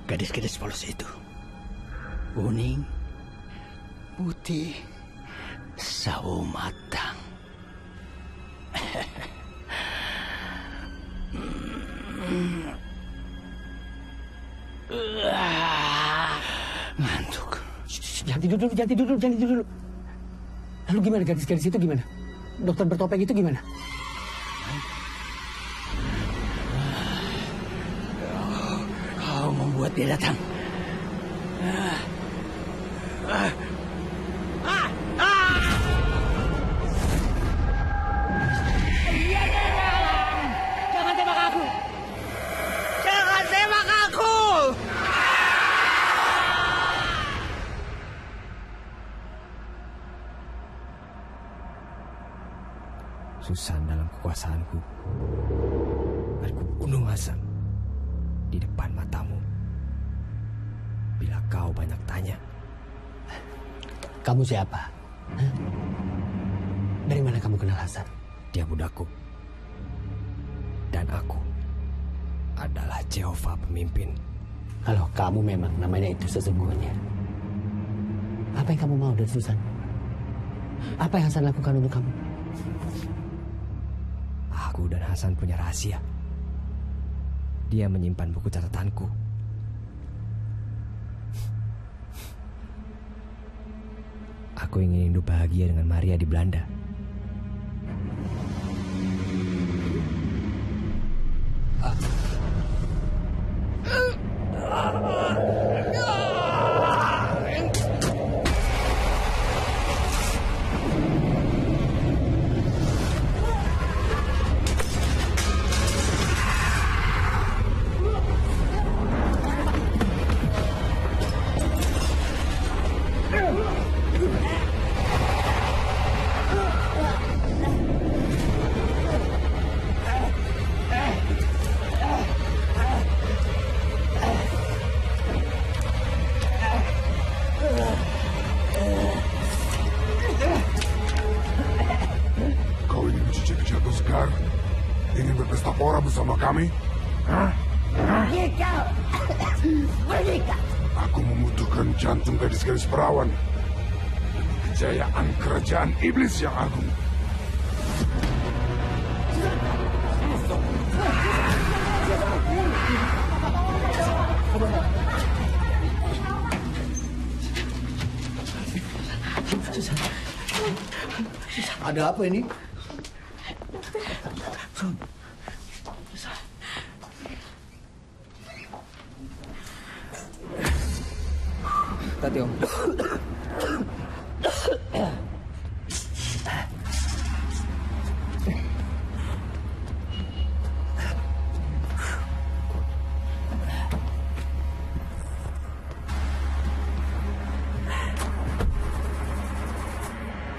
Gadis-gadis polos itu. Kuning, putih, sawo matang. Ngantuk. Jangan tidur dulu. Lalu gimana gadis-gadis itu gimana? Dokter bertopeng itu gimana? Kau membuat dia datang. Jangan tembak aku! Jangan tembak aku! Susan dalam kekuasaanku. Aku bunuh Hasan di depan matamu. Bila kau banyak tanya. Kamu siapa? Hah? Dari mana kamu kenal Hasan? Dia budakku. Dan aku adalah Jehovah pemimpin. Kalau kamu memang namanya itu sesungguhnya, apa yang kamu mau dari Susan? Apa yang Hasan lakukan untuk kamu? Aku dan Hasan punya rahasia. Dia menyimpan buku catatanku. Aku ingin hidup bahagia dengan Maria di Belanda. Ingin berpesta pora bersama kami? Hah? Pergi. Aku membutuhkan jantung gadis-gadis perawan. Kejayaan kerajaan iblis yang agung. Ada apa ini? Tati Om.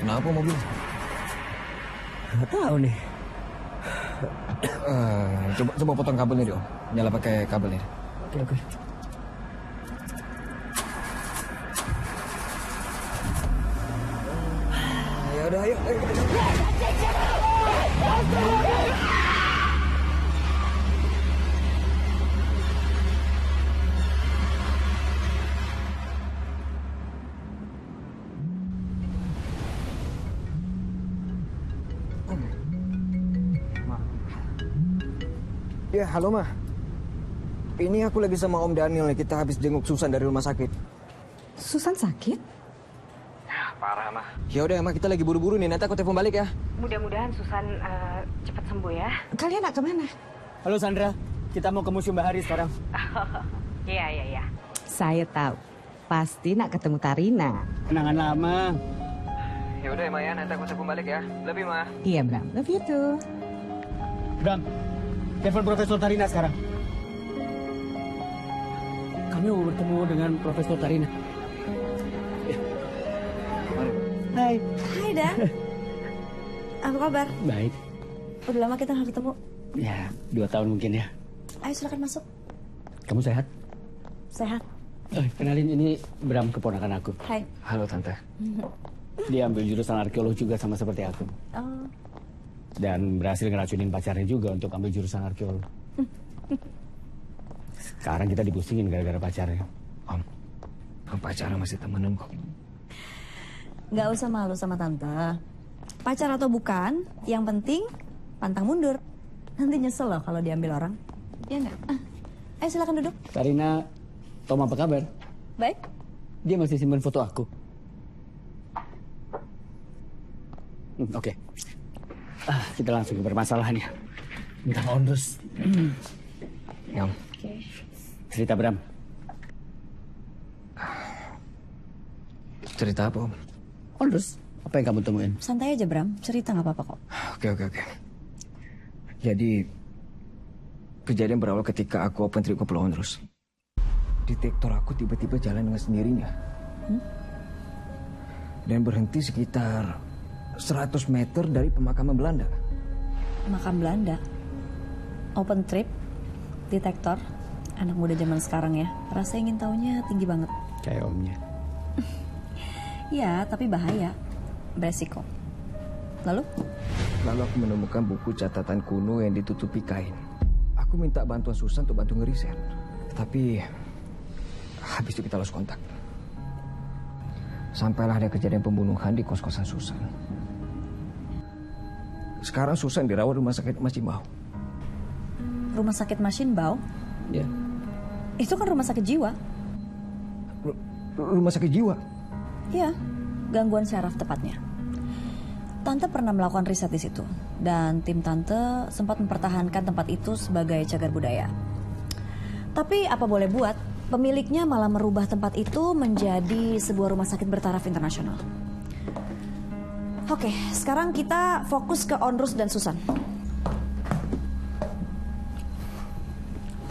Kenapa mobil? Nggak tahu nih. Coba potong kabelnya deh Om. Nyala pakai kabelnya. Oke. Ya udah, ayo kita. Ya, halo Ma. Ini aku lagi sama Om Daniel nih. Kita habis jenguk Susan dari rumah sakit. Susan sakit? Ya, parah Ma. Ya udah Ma, kita lagi buru-buru nih. Nanti aku telepon balik ya. Mudah-mudahan Susan cepat sembuh ya. Kalian nak kemana? Halo Sandra, kita mau ke Museum Bahari sekarang. Iya. Saya tahu. Pasti nak ketemu Tarina. Kenangan lama. Ya udah Ma ya, nanti aku telepon balik ya. Love you Ma. Iya Bram, love you too. Bram, telepon Profesor Tarina sekarang. Kami mau bertemu dengan Profesor Tarina. Hai Dan. Apa kabar? Baik. Udah lama kita nggak ketemu. Ya, 2 tahun mungkin ya. Ayo silakan masuk. Kamu sehat? Sehat. Kenalin, ini Bram, keponakan aku. Hai. Halo Tante. Dia ambil jurusan arkeologi juga sama seperti aku. Oh. Dan berhasil ngeracunin pacarnya juga untuk ambil jurusan arkeologi. Sekarang kita dipusingin gara-gara pacarnya. Om pacaran masih temenan kok. Nggak usah malu sama tante. Pacar atau bukan, yang penting pantang mundur. Nanti nyesel loh kalau diambil orang. Ya nggak? Ayo silakan duduk. Tarina, Tom apa kabar? Baik. Dia masih simpan foto aku. Oke. Kita langsung ke permasalahannya. Tentang Ondrus. Yang. Cerita Bram. Cerita apa Om? Ondrus, apa yang kamu temuin? Santai aja Bram, cerita nggak apa-apa kok. Oke. Jadi kejadian berawal ketika aku open trip ke Pulau Ondrus. Detektor aku tiba-tiba jalan dengan sendirinya. Dan berhenti sekitar 100 meter dari pemakaman Belanda. Makam Belanda? Open trip? Detektor? Anak muda zaman sekarang ya. Rasa ingin taunya tinggi banget. Kayak omnya. Ya, tapi bahaya. Beresiko. Lalu aku menemukan buku catatan kuno yang ditutupi kain. Aku minta bantuan Susan untuk bantu ngeriset. Tapi habis itu kita lost kontak. Sampailah ada kejadian pembunuhan di kos-kosan Susan. Sekarang Susan dirawat rumah sakit Masimbau. Rumah sakit Masimbau? Ya. Itu kan rumah sakit jiwa. Rumah sakit jiwa? Iya, gangguan syaraf tepatnya. Tante pernah melakukan riset di situ. Dan tim Tante sempat mempertahankan tempat itu sebagai cagar budaya. Tapi apa boleh buat, pemiliknya malah merubah tempat itu menjadi sebuah rumah sakit bertaraf internasional. Oke, sekarang kita fokus ke Ondrus dan Susan.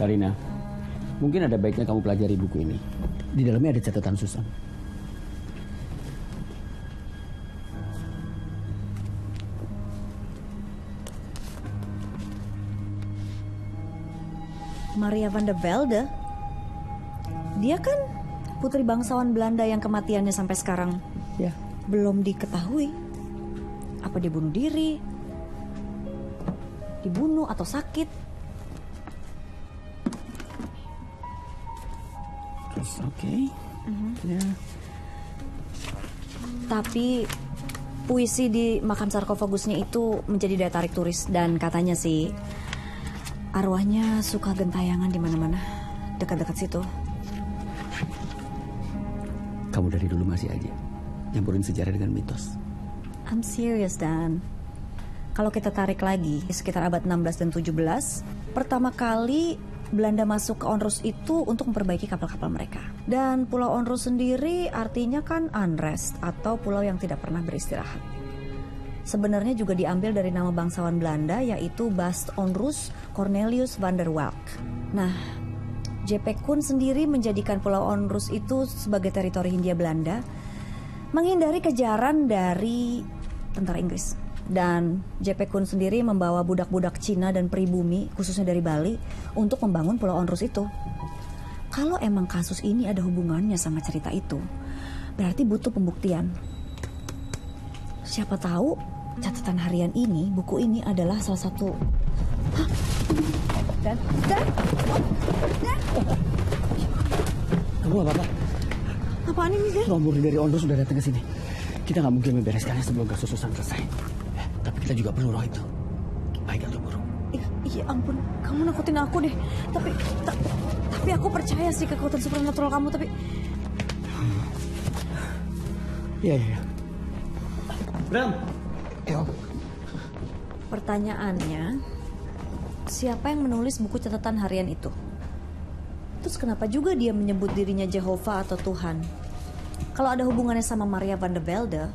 Tarina, mungkin ada baiknya kamu pelajari buku ini. Di dalamnya ada catatan Susan. Maria van der Velde? Dia kan putri bangsawan Belanda yang kematiannya sampai sekarang belum diketahui. Apa dia bunuh diri? Dibunuh atau sakit? Oke. Ya. Tapi puisi di makam sarkofagusnya itu menjadi daya tarik turis dan katanya sih arwahnya suka gentayangan di mana-mana dekat-dekat situ. Kamu dari dulu masih aja nyampurin sejarah dengan mitos. I'm serious, Dan. Kalau kita tarik lagi sekitar abad 16 dan 17, pertama kali Belanda masuk ke Onrus itu untuk memperbaiki kapal-kapal mereka. Dan Pulau Onrus sendiri artinya kan unrest atau pulau yang tidak pernah beristirahat. Sebenarnya juga diambil dari nama bangsawan Belanda yaitu Bast Onrus Cornelius van der Welck. Nah, J.P. Koen sendiri menjadikan Pulau Onrus itu sebagai teritori Hindia Belanda, menghindari kejaran dari tentara Inggris. Dan J.P. Koen sendiri membawa budak-budak Cina dan pribumi, khususnya dari Bali, untuk membangun Pulau Onrus itu. Kalau emang kasus ini ada hubungannya sama cerita itu, berarti butuh pembuktian. Siapa tahu catatan harian ini, buku ini adalah salah satu... Hah? Dan? Kamu gak apa-apa? Apaan ini, Dan? Rombongan dari Onrus sudah datang ke sini. Kita nggak mungkin membereskannya sebelum kasus Susan selesai. Tapi kita juga perlu roh itu. Baik atau buruk? Iya ampun, kamu nakutin aku deh. Tapi aku percaya sih kekuatan supernatural kamu, tapi... Iya. Bram. Pertanyaannya, siapa yang menulis buku catatan harian itu? Terus kenapa juga dia menyebut dirinya Jehovah atau Tuhan? Kalau ada hubungannya sama Maria van der Velde,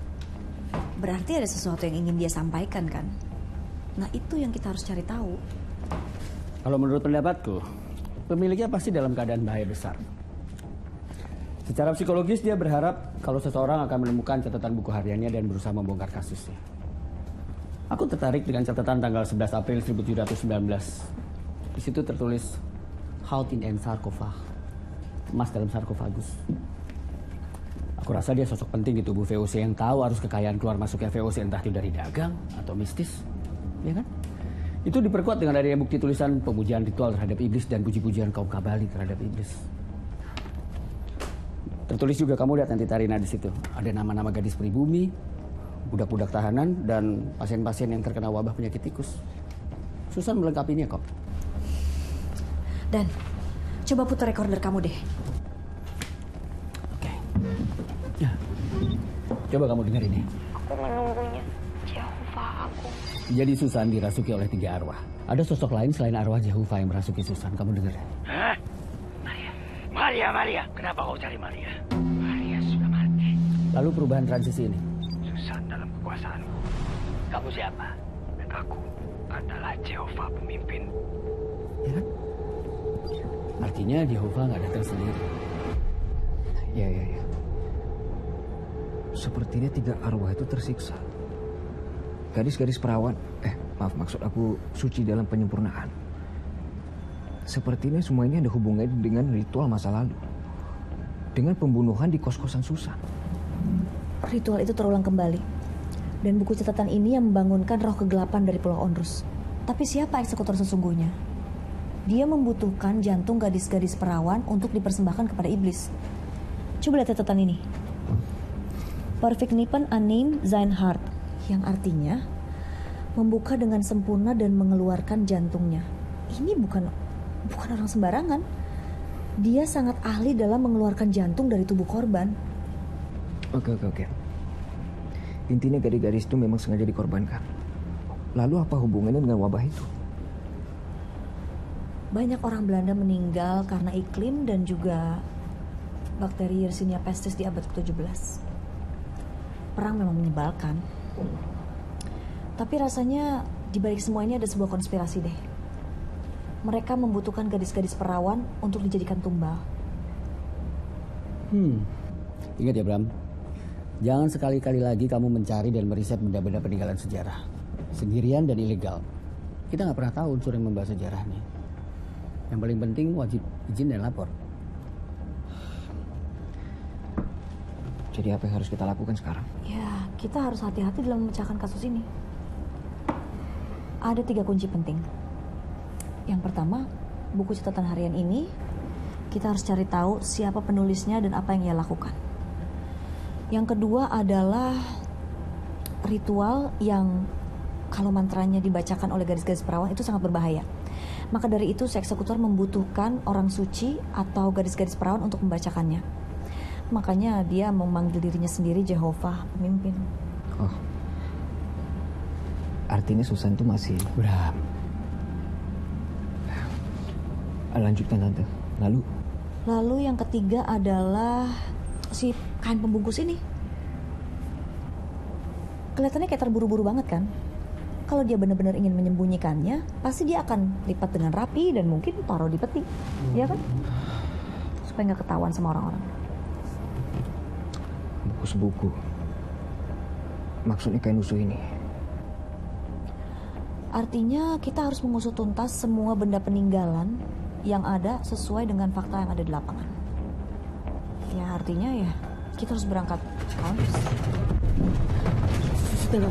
berarti ada sesuatu yang ingin dia sampaikan kan? Nah itu yang kita harus cari tahu. Kalau menurut pendapatku, pemiliknya pasti dalam keadaan bahaya besar. Secara psikologis dia berharap kalau seseorang akan menemukan catatan buku hariannya dan berusaha membongkar kasusnya. Aku tertarik dengan catatan tanggal 11 April 1719. Di situ tertulis Hout in een sarkophag, emas dalam sarkofagus. Aku rasa dia sosok penting di tubuh VOC yang tahu arus kekayaan keluar masuknya VOC entah itu dari dagang atau mistis, ya kan? Itu diperkuat dengan adanya bukti tulisan pemujaan ritual terhadap iblis dan puji-pujian kaum Kabali terhadap iblis. Tertulis juga kamu lihat nanti Tarina di situ. Ada nama-nama gadis pribumi, budak-budak tahanan, dan pasien-pasien yang terkena wabah penyakit tikus. Susan melengkapinya kok. Dan coba putar recorder kamu deh. Ya. Coba kamu dengar ini. Aku menunggunya. Jehovah aku. Jadi Susan dirasuki oleh 3 arwah. Ada sosok lain selain arwah Jehovah yang merasuki Susan. Kamu dengar ya? Hah? Maria. Kenapa kau cari Maria? Maria sudah mati. Lalu perubahan transisi ini. Susan dalam kekuasaanku. Kamu siapa? Aku adalah Jehovah pemimpin. Ya kan? Artinya Jehovah nggak datang sendiri. Ya. Sepertinya 3 arwah itu tersiksa. Gadis-gadis perawan, maksud aku suci dalam penyempurnaan. Sepertinya semua ini ada hubungannya dengan ritual masa lalu. Dengan pembunuhan di kos-kosan Susan. Ritual itu terulang kembali. Dan buku catatan ini yang membangunkan roh kegelapan dari Pulau Onrus. Tapi siapa eksekutor sesungguhnya? Dia membutuhkan jantung gadis-gadis perawan untuk dipersembahkan kepada iblis. Coba lihat catatan ini. Verknippen aanneemt zijn hart, yang artinya membuka dengan sempurna dan mengeluarkan jantungnya. Ini bukan orang sembarangan. Dia sangat ahli dalam mengeluarkan jantung dari tubuh korban. Oke. Intinya gadis-gadis itu memang sengaja dikorbankan. Lalu apa hubungannya dengan wabah itu? Banyak orang Belanda meninggal karena iklim dan juga bakteri Yersinia pestis di abad ke-17. Perang memang menyebalkan. Tapi rasanya di balik semua ini ada sebuah konspirasi deh. Mereka membutuhkan gadis-gadis perawan untuk dijadikan tumbal. Ingat ya Bram, jangan sekali-kali lagi kamu mencari dan meriset benda-benda peninggalan sejarah. Sendirian dan ilegal. Kita nggak pernah tahu unsur yang membahas sejarahnya. Yang paling penting wajib izin dan lapor. Jadi apa yang harus kita lakukan sekarang? Ya, kita harus hati-hati dalam memecahkan kasus ini. Ada 3 kunci penting. Yang pertama, buku catatan harian ini, kita harus cari tahu siapa penulisnya dan apa yang ia lakukan. Yang kedua adalah ritual yang kalau mantranya dibacakan oleh gadis-gadis perawan itu sangat berbahaya. Maka dari itu, si eksekutor membutuhkan orang suci atau gadis-gadis perawan untuk membacakannya. Makanya dia memanggil dirinya sendiri Jehovah pemimpin. Oh. Artinya Susan itu masih... Bram. Lanjutkan Tante. Lalu yang ketiga adalah si kain pembungkus ini. Kelihatannya kayak terburu-buru banget kan? Kalau dia benar-benar ingin menyembunyikannya, pasti dia akan lipat dengan rapi dan mungkin taruh di peti, ya kan? Supaya nggak ketahuan sama orang-orang. Bungkus buku. Maksudnya kain lusuh ini. Artinya kita harus mengusut tuntas semua benda peninggalan yang ada sesuai dengan fakta yang ada di lapangan. Ya artinya ya kita harus berangkat kampus. Tunggu.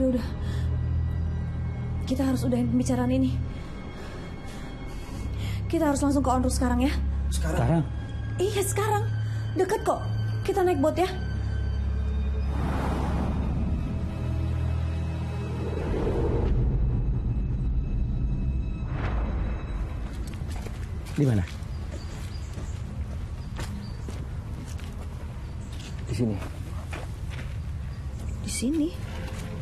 Udah. Kita harus udahin pembicaraan ini. Kita harus langsung ke Onrus sekarang ya. Sekarang? Iya sekarang. Dekat kok. Kita naik bot ya. Di mana? Di sini. Di sini?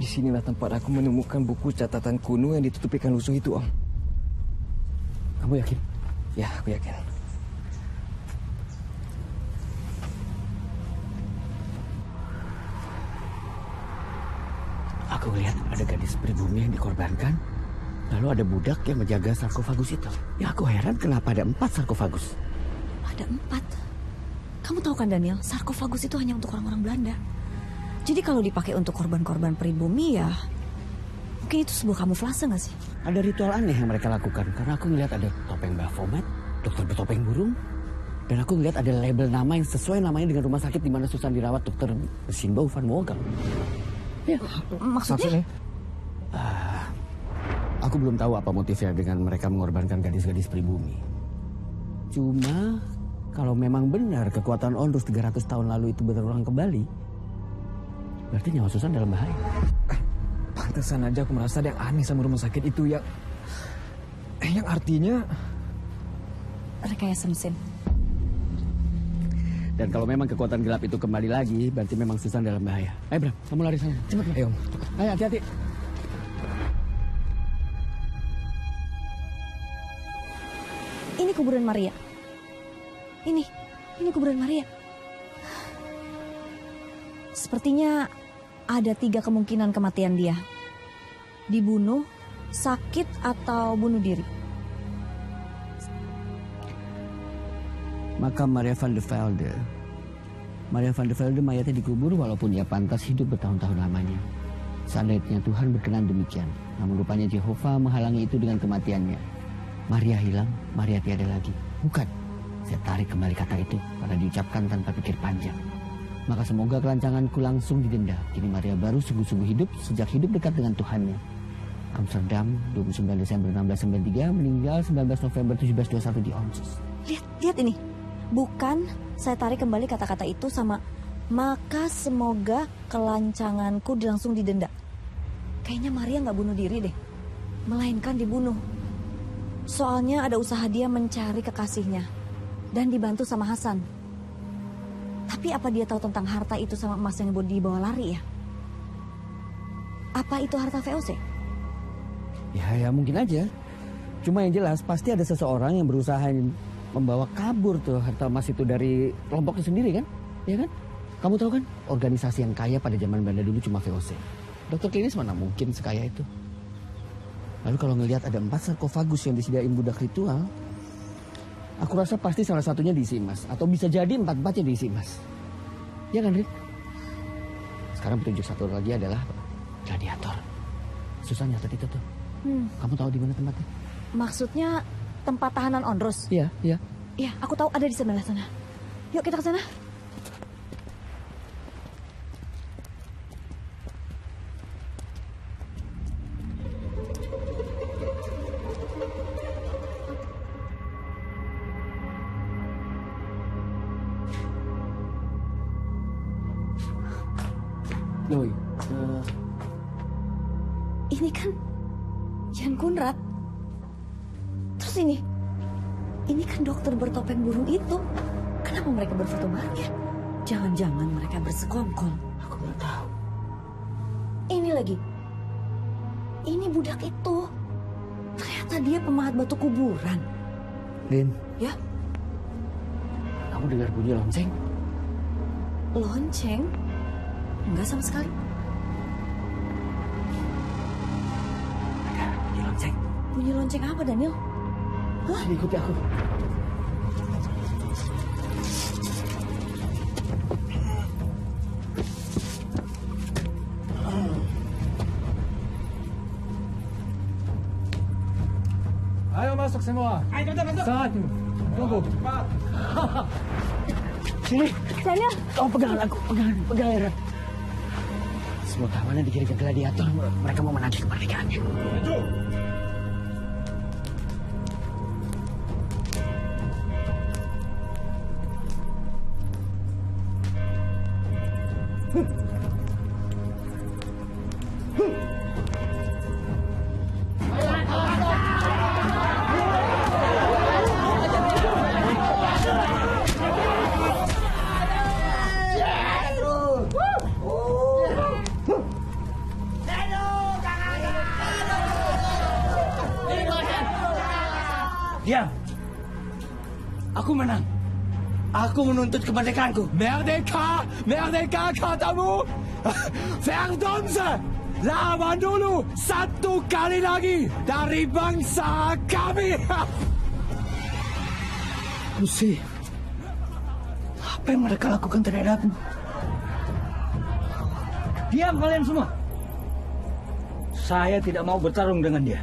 Disinilah tempat aku menemukan buku catatan kuno yang ditutupi ikan lusuh itu, Om. Kamu yakin? Ya, aku yakin. Aku lihat ada gadis pribumi yang dikorbankan. Lalu ada budak yang menjaga sarkofagus itu. Ya aku heran kenapa ada 4 sarkofagus. Ada 4? Kamu tahu kan Daniel, sarkofagus itu hanya untuk orang-orang Belanda. Jadi kalau dipakai untuk korban-korban pribumi ya mungkin itu sebuah kamuflase nggak sih? Ada ritual aneh yang mereka lakukan. Karena aku ngeliat ada topeng Baphomet, dokter bertopeng burung. Dan aku ngeliat ada label nama yang sesuai namanya dengan rumah sakit di mana Susan dirawat, dokter Simbau van Mogel. Ya. Maksudnya? Aku belum tahu apa motifnya dengan mereka mengorbankan gadis-gadis pribumi. Cuma kalau memang benar kekuatan Onrus 300 tahun lalu itu berulang kembali, berarti nyawa Susan dalam bahaya. Pantesan aja aku merasa ada yang aneh sama rumah sakit itu yang artinya rekayasa mesin. Dan kalau memang kekuatan gelap itu kembali lagi, berarti memang Susan dalam bahaya. Ayo Bram, kamu lari sana. Cepat. Ayo. Ayo hati-hati. Ini kuburan Maria. Ini kuburan Maria. Sepertinya ada 3 kemungkinan kematian dia. Dibunuh, sakit, atau bunuh diri. Makam Maria van der Velde. Maria van der Velde mayatnya dikubur walaupun ia pantas hidup bertahun-tahun lamanya. Seandainya Tuhan berkenan demikian. Namun rupanya Jehovah menghalangi itu dengan kematiannya. Maria hilang, Maria tiada lagi. Bukan. Saya tarik kembali kata itu karena diucapkan tanpa pikir panjang. Maka semoga kelancanganku langsung didenda. Kini Maria baru sungguh-sungguh hidup sejak hidup dekat dengan Tuhannya. Amsterdam, 29 Desember 1693, meninggal 19 November 1721 di Onsus. Lihat ini. Bukan, saya tarik kembali kata-kata itu sama maka semoga kelancanganku langsung didenda. Kayaknya Maria nggak bunuh diri deh. Melainkan dibunuh. Soalnya ada usaha dia mencari kekasihnya. Dan dibantu sama Hasan. Tapi apa dia tahu tentang harta itu sama emas yang dibawa lari ya? Apa itu harta VOC? Ya mungkin aja. Cuma yang jelas pasti ada seseorang yang berusaha membawa kabur tuh harta emas itu dari kelompoknya sendiri kan? Ya kan? Kamu tahu kan organisasi yang kaya pada zaman Belanda dulu cuma VOC. Dokter klinis mana mungkin sekaya itu? Lalu kalau ngelihat ada 4 sarkofagus yang disediain budak ritual, aku rasa pasti salah satunya diisi emas. Atau bisa jadi 4-4-nya diisi emas. Ya kan, Rik? Sekarang petunjuk satu lagi adalah gladiator. Susan nyatet itu tuh. Kamu tahu di mana tempatnya? Maksudnya tempat tahanan Onrus? Iya. Iya, aku tahu ada di sebelah sana. Yuk kita ke sana. Loh, ini kan Jan Kunrad. Terus ini kan dokter bertopeng burung itu. Kenapa mereka berfoto bareng ya? Jangan-jangan mereka bersekongkol. Aku nggak tahu. Ini lagi. Ini budak itu. Ternyata dia pemahat batu kuburan. Din. Ya? Kamu dengar bunyi lonceng? Lonceng? Enggak sama sekali. Bunyi lonceng. Bunyi lonceng apa, Daniel? Hah? Sini, ikuti aku. Ayo masuk semua. Ayo masuk. Satu. Tunggu. Sini. Daniel. Kau pegang aku. Pegang. Semua tahanan dikirim ke gladiator. Mereka mau menagih kemerdekaannya. Maju. Diam. Aku menang. Aku menuntut kemerdekaanku. Merdeka! Merdeka katamu! Verdomse! Lawan dulu satu kali lagi dari bangsa kami! Lucy, apa yang mereka lakukan terhadapmu? Diam kalian semua. Saya tidak mau bertarung dengan dia.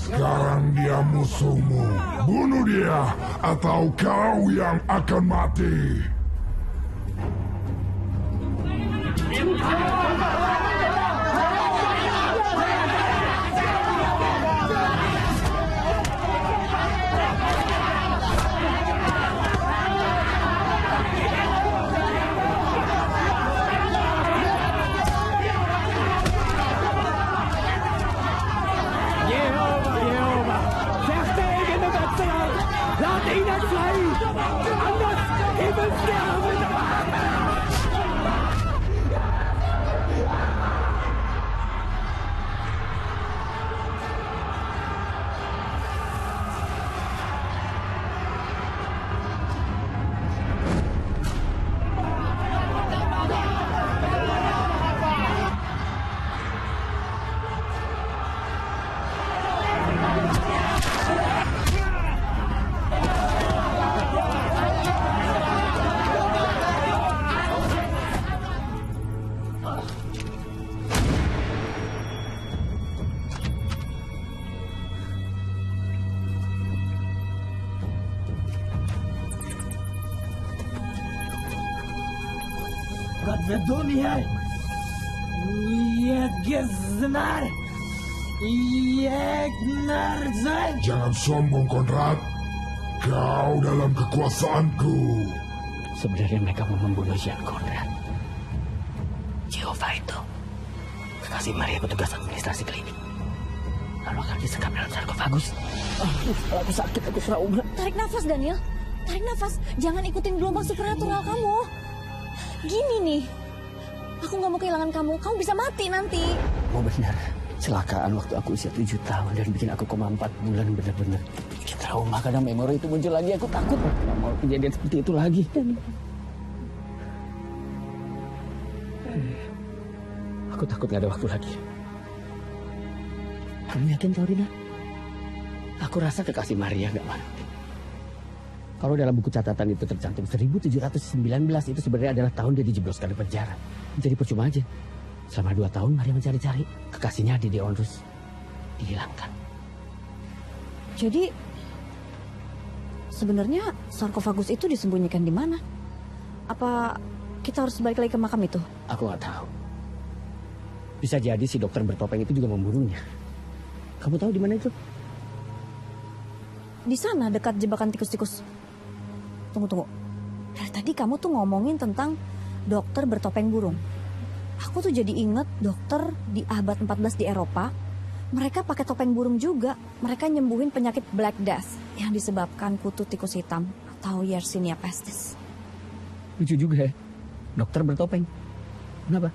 Sekarang dia musuhmu. Bunuh dia atau kau yang akan mati. Gott verdomme her! Jangan sombong, Konrad. Kau dalam kekuasaanku. Sebenarnya mereka mau membunuh Jan Konrad. Jehovah itu kekasih Maria, petugas administrasi klinik. Lalu akan disekap dalam sarkofagus. Aku sakit, aku trauma. Tarik nafas, Daniel. Tarik nafas. Jangan ikutin gelombang supernatural kamu. Gini nih. Aku nggak mau kehilangan kamu. Kamu bisa mati nanti. Oh benar. Celakaan waktu aku usia 7 tahun dan bikin aku koma 4 bulan, benar-benar bikin trauma. Kadang memori itu muncul lagi. Aku takut nggak mau kejadian seperti itu lagi. Aku takut nggak ada waktu lagi. Kamu yakin, Taurina? Aku rasa kekasih Maria nggak mati. Kalau dalam buku catatan itu tercantum 1719 itu sebenarnya adalah tahun dia dijebloskan di penjara. Jadi percuma aja. Selama 2 tahun Maria mencari-cari kekasihnya di Onrus dihilangkan. Jadi sebenarnya sarkofagus itu disembunyikan di mana? Apa kita harus balik lagi ke makam itu? Aku nggak tahu. Bisa jadi si dokter bertopeng itu juga membunuhnya. Kamu tahu di mana itu? Di sana dekat jebakan tikus-tikus. Tunggu. Dari tadi kamu tuh ngomongin tentang dokter bertopeng burung. Aku tuh jadi inget dokter di abad 14 di Eropa. Mereka pakai topeng burung juga. Mereka nyembuhin penyakit Black Death yang disebabkan kutu tikus hitam atau Yersinia pestis. Lucu juga ya, dokter bertopeng. Kenapa?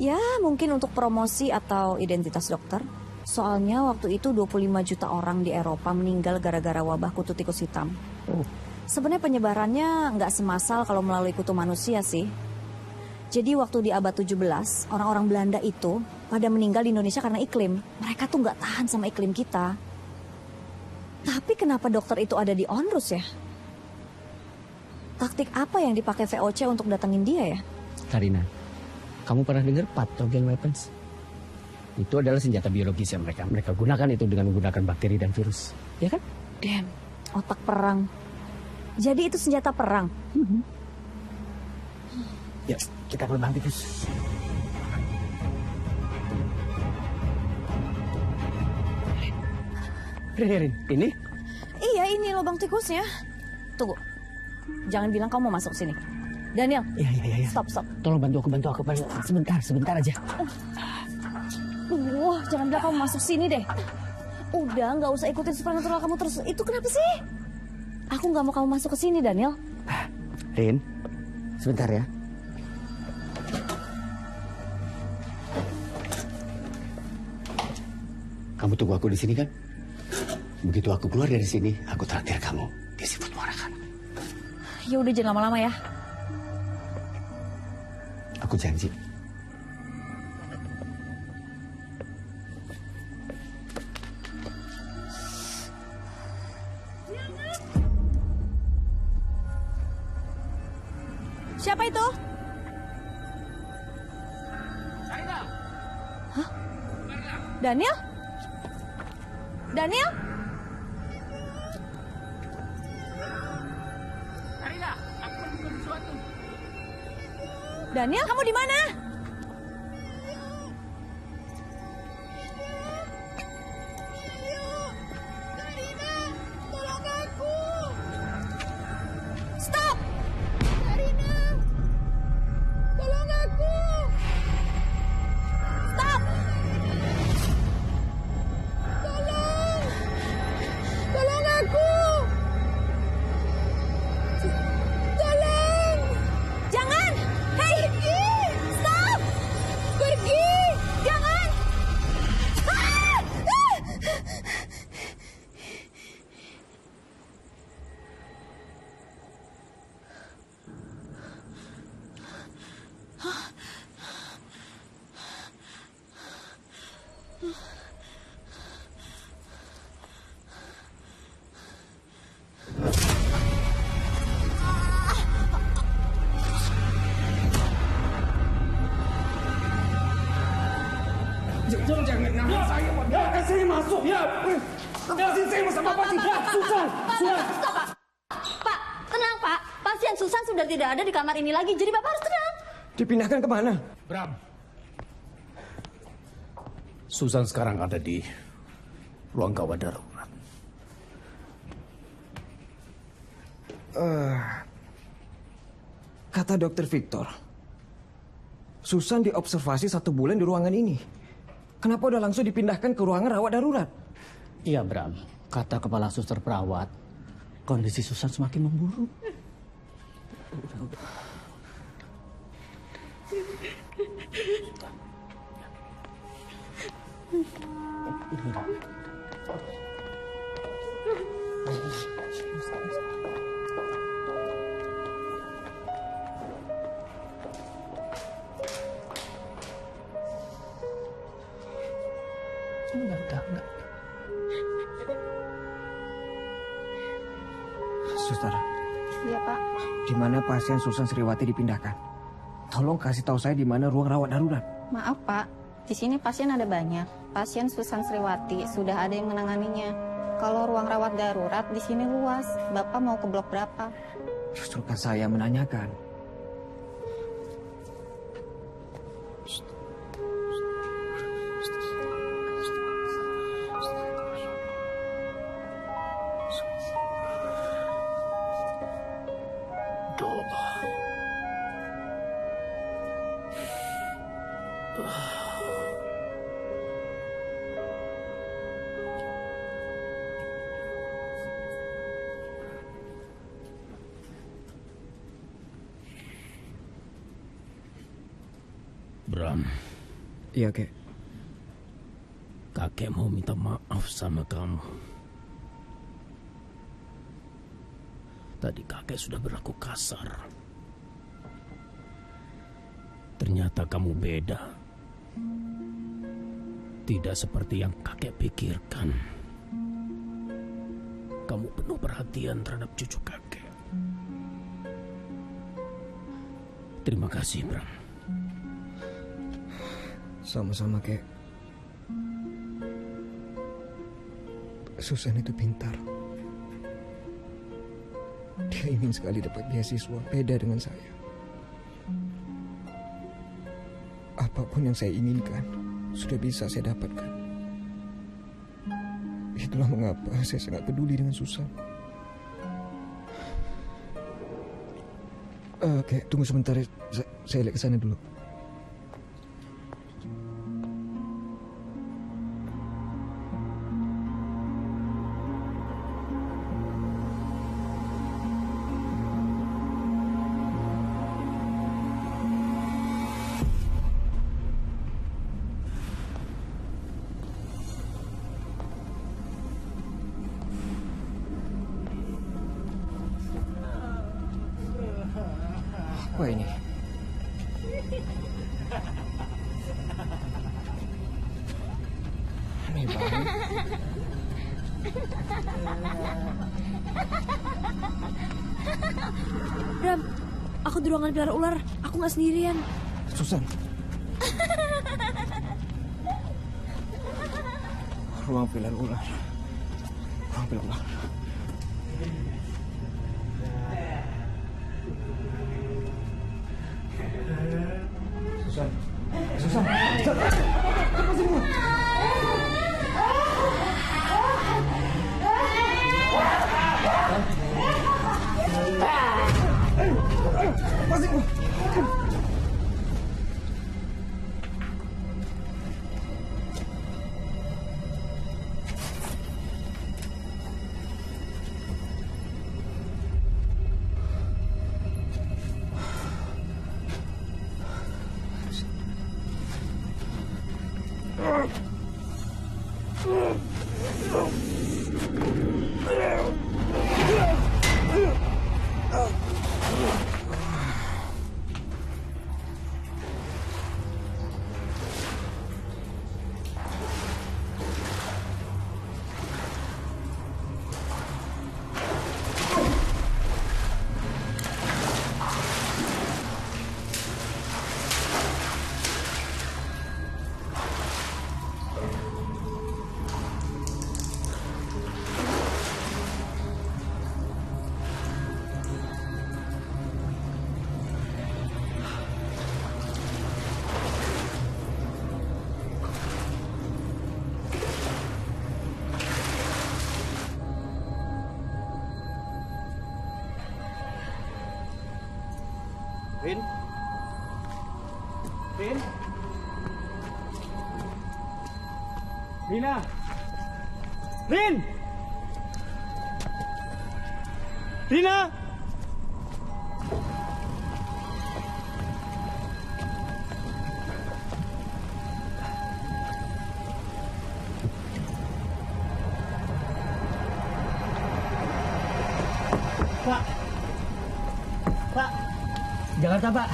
Ya, mungkin untuk promosi atau identitas dokter. Soalnya waktu itu 25 juta orang di Eropa meninggal gara-gara wabah kutu tikus hitam. Sebenarnya penyebarannya nggak semassal kalau melalui kutu manusia sih. Jadi waktu di abad 17, orang-orang Belanda itu pada meninggal di Indonesia karena iklim. Mereka tuh nggak tahan sama iklim kita. Tapi kenapa dokter itu ada di Onrus ya? Taktik apa yang dipakai VOC untuk datangin dia ya? Karina, kamu pernah dengar pathogen weapons? Itu adalah senjata biologis yang mereka gunakan itu dengan menggunakan bakteri dan virus. Ya kan? Damn, otak perang. Jadi itu senjata perang? Yuk, kita ke lubang tikus. Rin, ini? Iya, ini lubang tikusnya. Tunggu, jangan bilang kamu mau masuk sini. Daniel, iya. Stop. Tolong bantu aku. Sebentar aja. Jangan bilang kamu masuk sini deh. Udah, nggak usah ikutin supernatural kamu terus. Itu kenapa sih? Aku nggak mau kamu masuk ke sini, Daniel. Rin, sebentar ya. Kamu tunggu aku di sini kan? Begitu aku keluar dari sini, aku traktir kamu di seafood Warakan. Ya udah, jangan lama-lama ya. Aku janji. Siapa itu? Hah? Daniel? Daniel? Daniel, kamu di mana? Stop! Karina, tolong aku! Stop! Tolong aku! Tolong! Jangan! Hei! Stop! Pergi! Jangan! Ah! Jangan nahan saya, Pak. Biarkan saya masuk, ya. Lepasin saya sama Pak. Susan. Pak, tenang Pak. Pasien Susan sudah tidak ada di kamar ini lagi, jadi Bapak harus tenang. Dipindahkan kemana? Bram. Susan sekarang ada di ruang gawat darurat. Kata Dokter Victor, Susan diobservasi 1 bulan di ruangan ini. Kenapa udah langsung dipindahkan ke ruangan rawat darurat? Iya, Bram. Kata kepala suster perawat, kondisi Susan semakin memburuk. Enggak. Suster, Iya Pak. di mana pasien Susan Sriwati dipindahkan? Tolong kasih tahu saya di mana ruang rawat darurat. Maaf Pak, di sini pasien ada banyak. Pasien Susan Sriwati sudah ada yang menanganinya. Kalau ruang rawat darurat di sini luas. Bapak mau ke blok berapa? Justru kan saya menanyakan. Bram. Iya, Kek. Kakek mau minta maaf sama kamu. Tadi kakek sudah berlaku kasar. Ternyata kamu beda. Tidak seperti yang kakek pikirkan. Kamu penuh perhatian terhadap cucu kakek. Terima kasih, Bram. Sama-sama, Kek. Susan itu pintar. Dia ingin sekali dapat beasiswa, beda dengan saya. Apapun yang saya inginkan, sudah bisa saya dapatkan. Itulah mengapa saya sangat peduli dengan Susan. Oke, tunggu sebentar ya. Saya lihat ke sana dulu. Apa ini? Aneh banget. Bram, aku di ruangan pilar ular. Aku nggak sendirian. Susan. Ruang pilar ular. Ruang pilar ular. Susan. Susan. Cepat semua. Masih. Rin? Rin? Rina? Rin? Rina? Pak. Pak. Jakarta, Pak.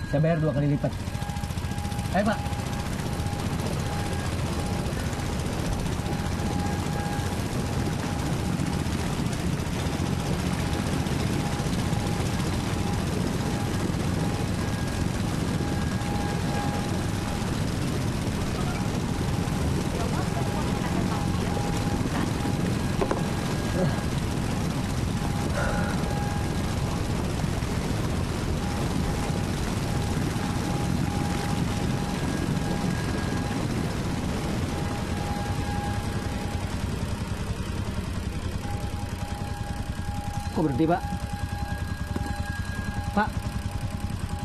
Saya bayar 2 kali lipat. Ayo, Pak. Kok berhenti, Pak? Pak,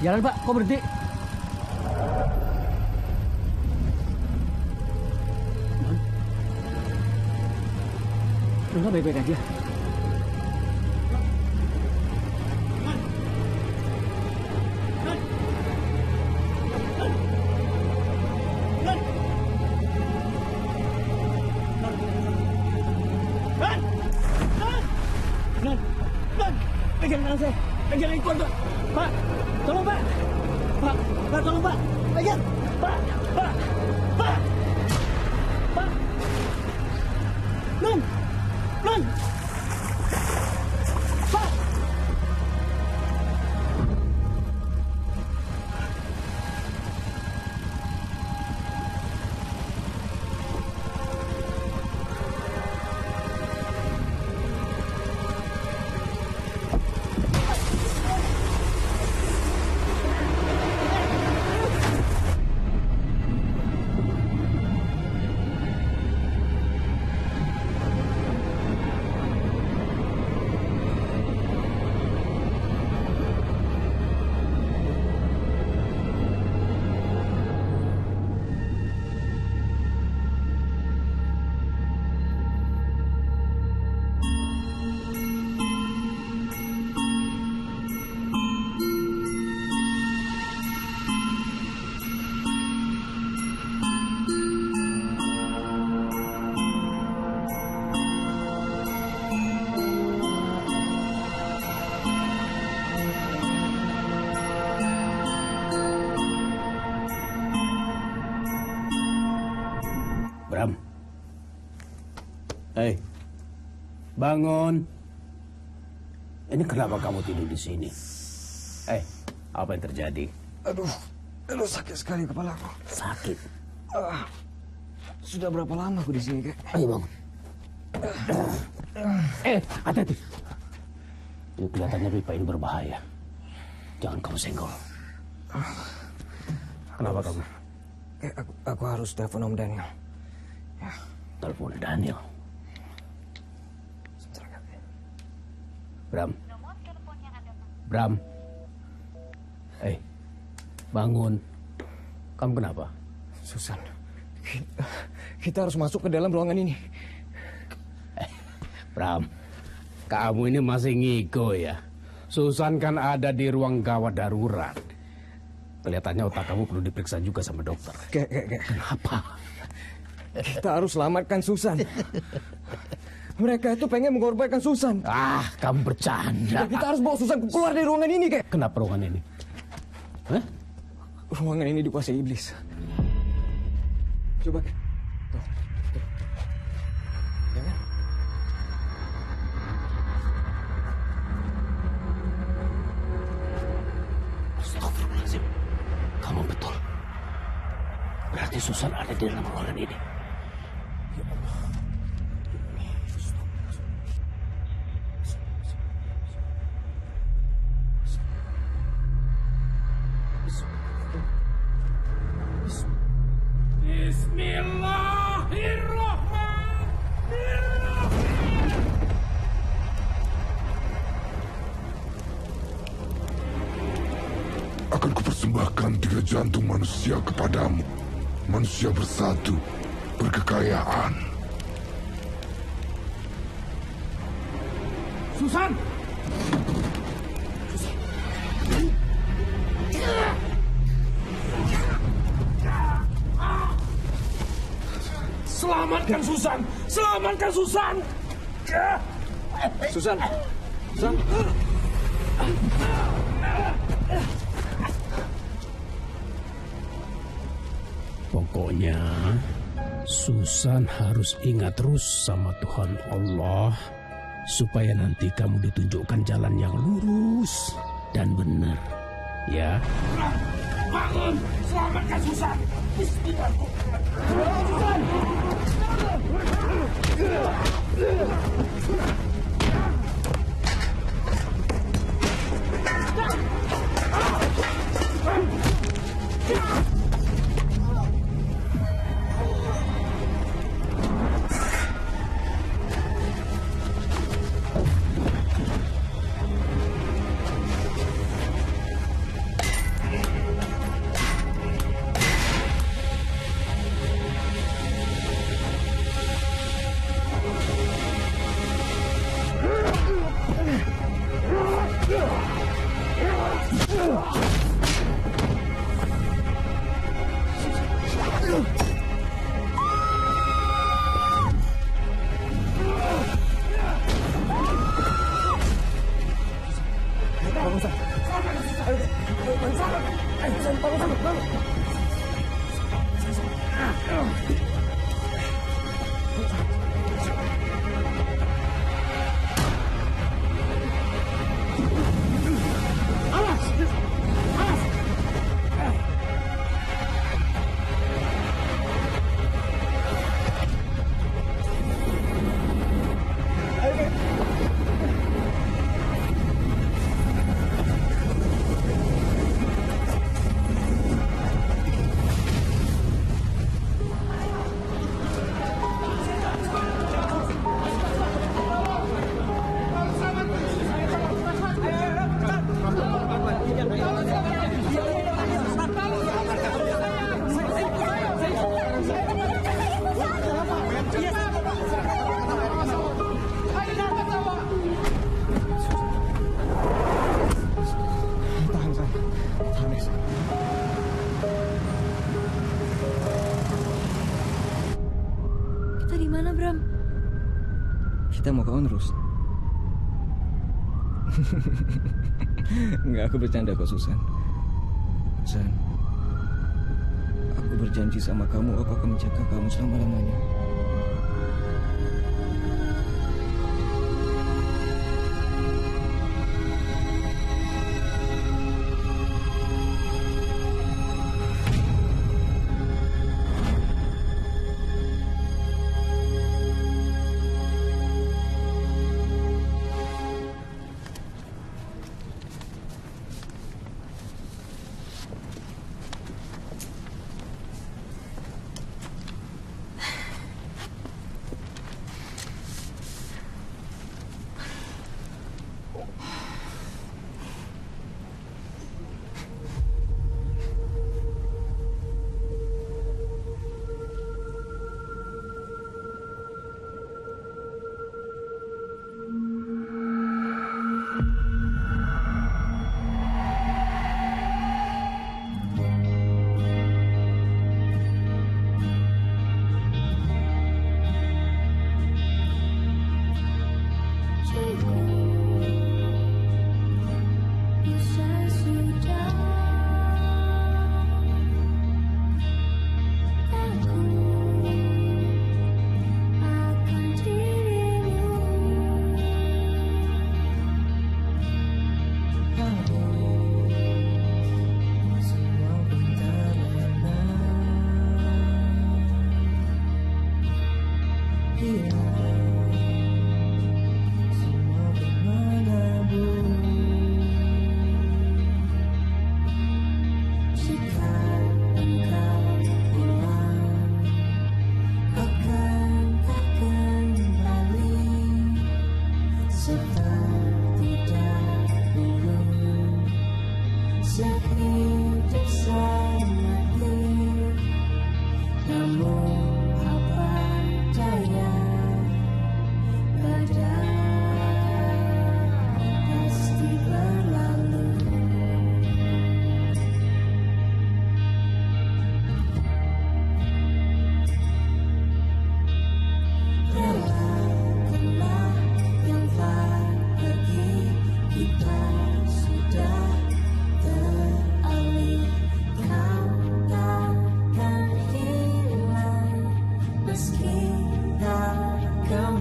jalan, Pak. Kok berhenti? Nona baik-baik aja. pegang tangan saya. Pegang ekor, Pak. Pak, tolong, Pak. Pak, tolong, Pak. Pegang. Pak. Non. Pak. Bram. Hei, bangun. Ini kenapa kamu tidur di sini? Apa yang terjadi? Aduh, sakit sekali kepala aku. Sakit? Sudah berapa lama aku di sini, Kek? Ayo bangun. Hati-hati. Ini kelihatannya pipa ini berbahaya. Jangan kamu senggol. Kenapa kamu? Aku harus telepon Om Daniel. Telepon Daniel. Bram. Bangun. Kamu kenapa? Susan, kita harus masuk ke dalam ruangan ini. Bram, kamu ini masih ngigo ya. Susan kan ada di ruang gawat darurat. Kelihatannya otak kamu perlu diperiksa juga sama dokter. Kenapa? Kita harus selamatkan Susan. Mereka itu pengen mengorbankan Susan. Kamu bercanda. Kita harus bawa Susan keluar dari ruangan ini, Kek. Kenapa ruangan ini? Ruangan ini dikuasai iblis. Coba, Kek. Tuh. Ya kan? Astagfirullahaladzim. Kamu betul. Berarti Susan ada di dalam ruangan ini. Akan kupersembahkan 3 jantung manusia kepadamu. Manusia bersatu, berkekayaan. Susan! Selamatkan Susan! Selamatkan Susan! Susan! Pokoknya Susan harus ingat terus sama Tuhan Allah supaya nanti kamu ditunjukkan jalan yang lurus dan benar. Ya. Bangun! Selamatkan Susan! Susan! Kita di mana, Bram? Kita mau ke Onrus. Enggak, aku bercanda kok, Susan. San, aku berjanji sama kamu, aku akan menjaga kamu selama-lamanya. Come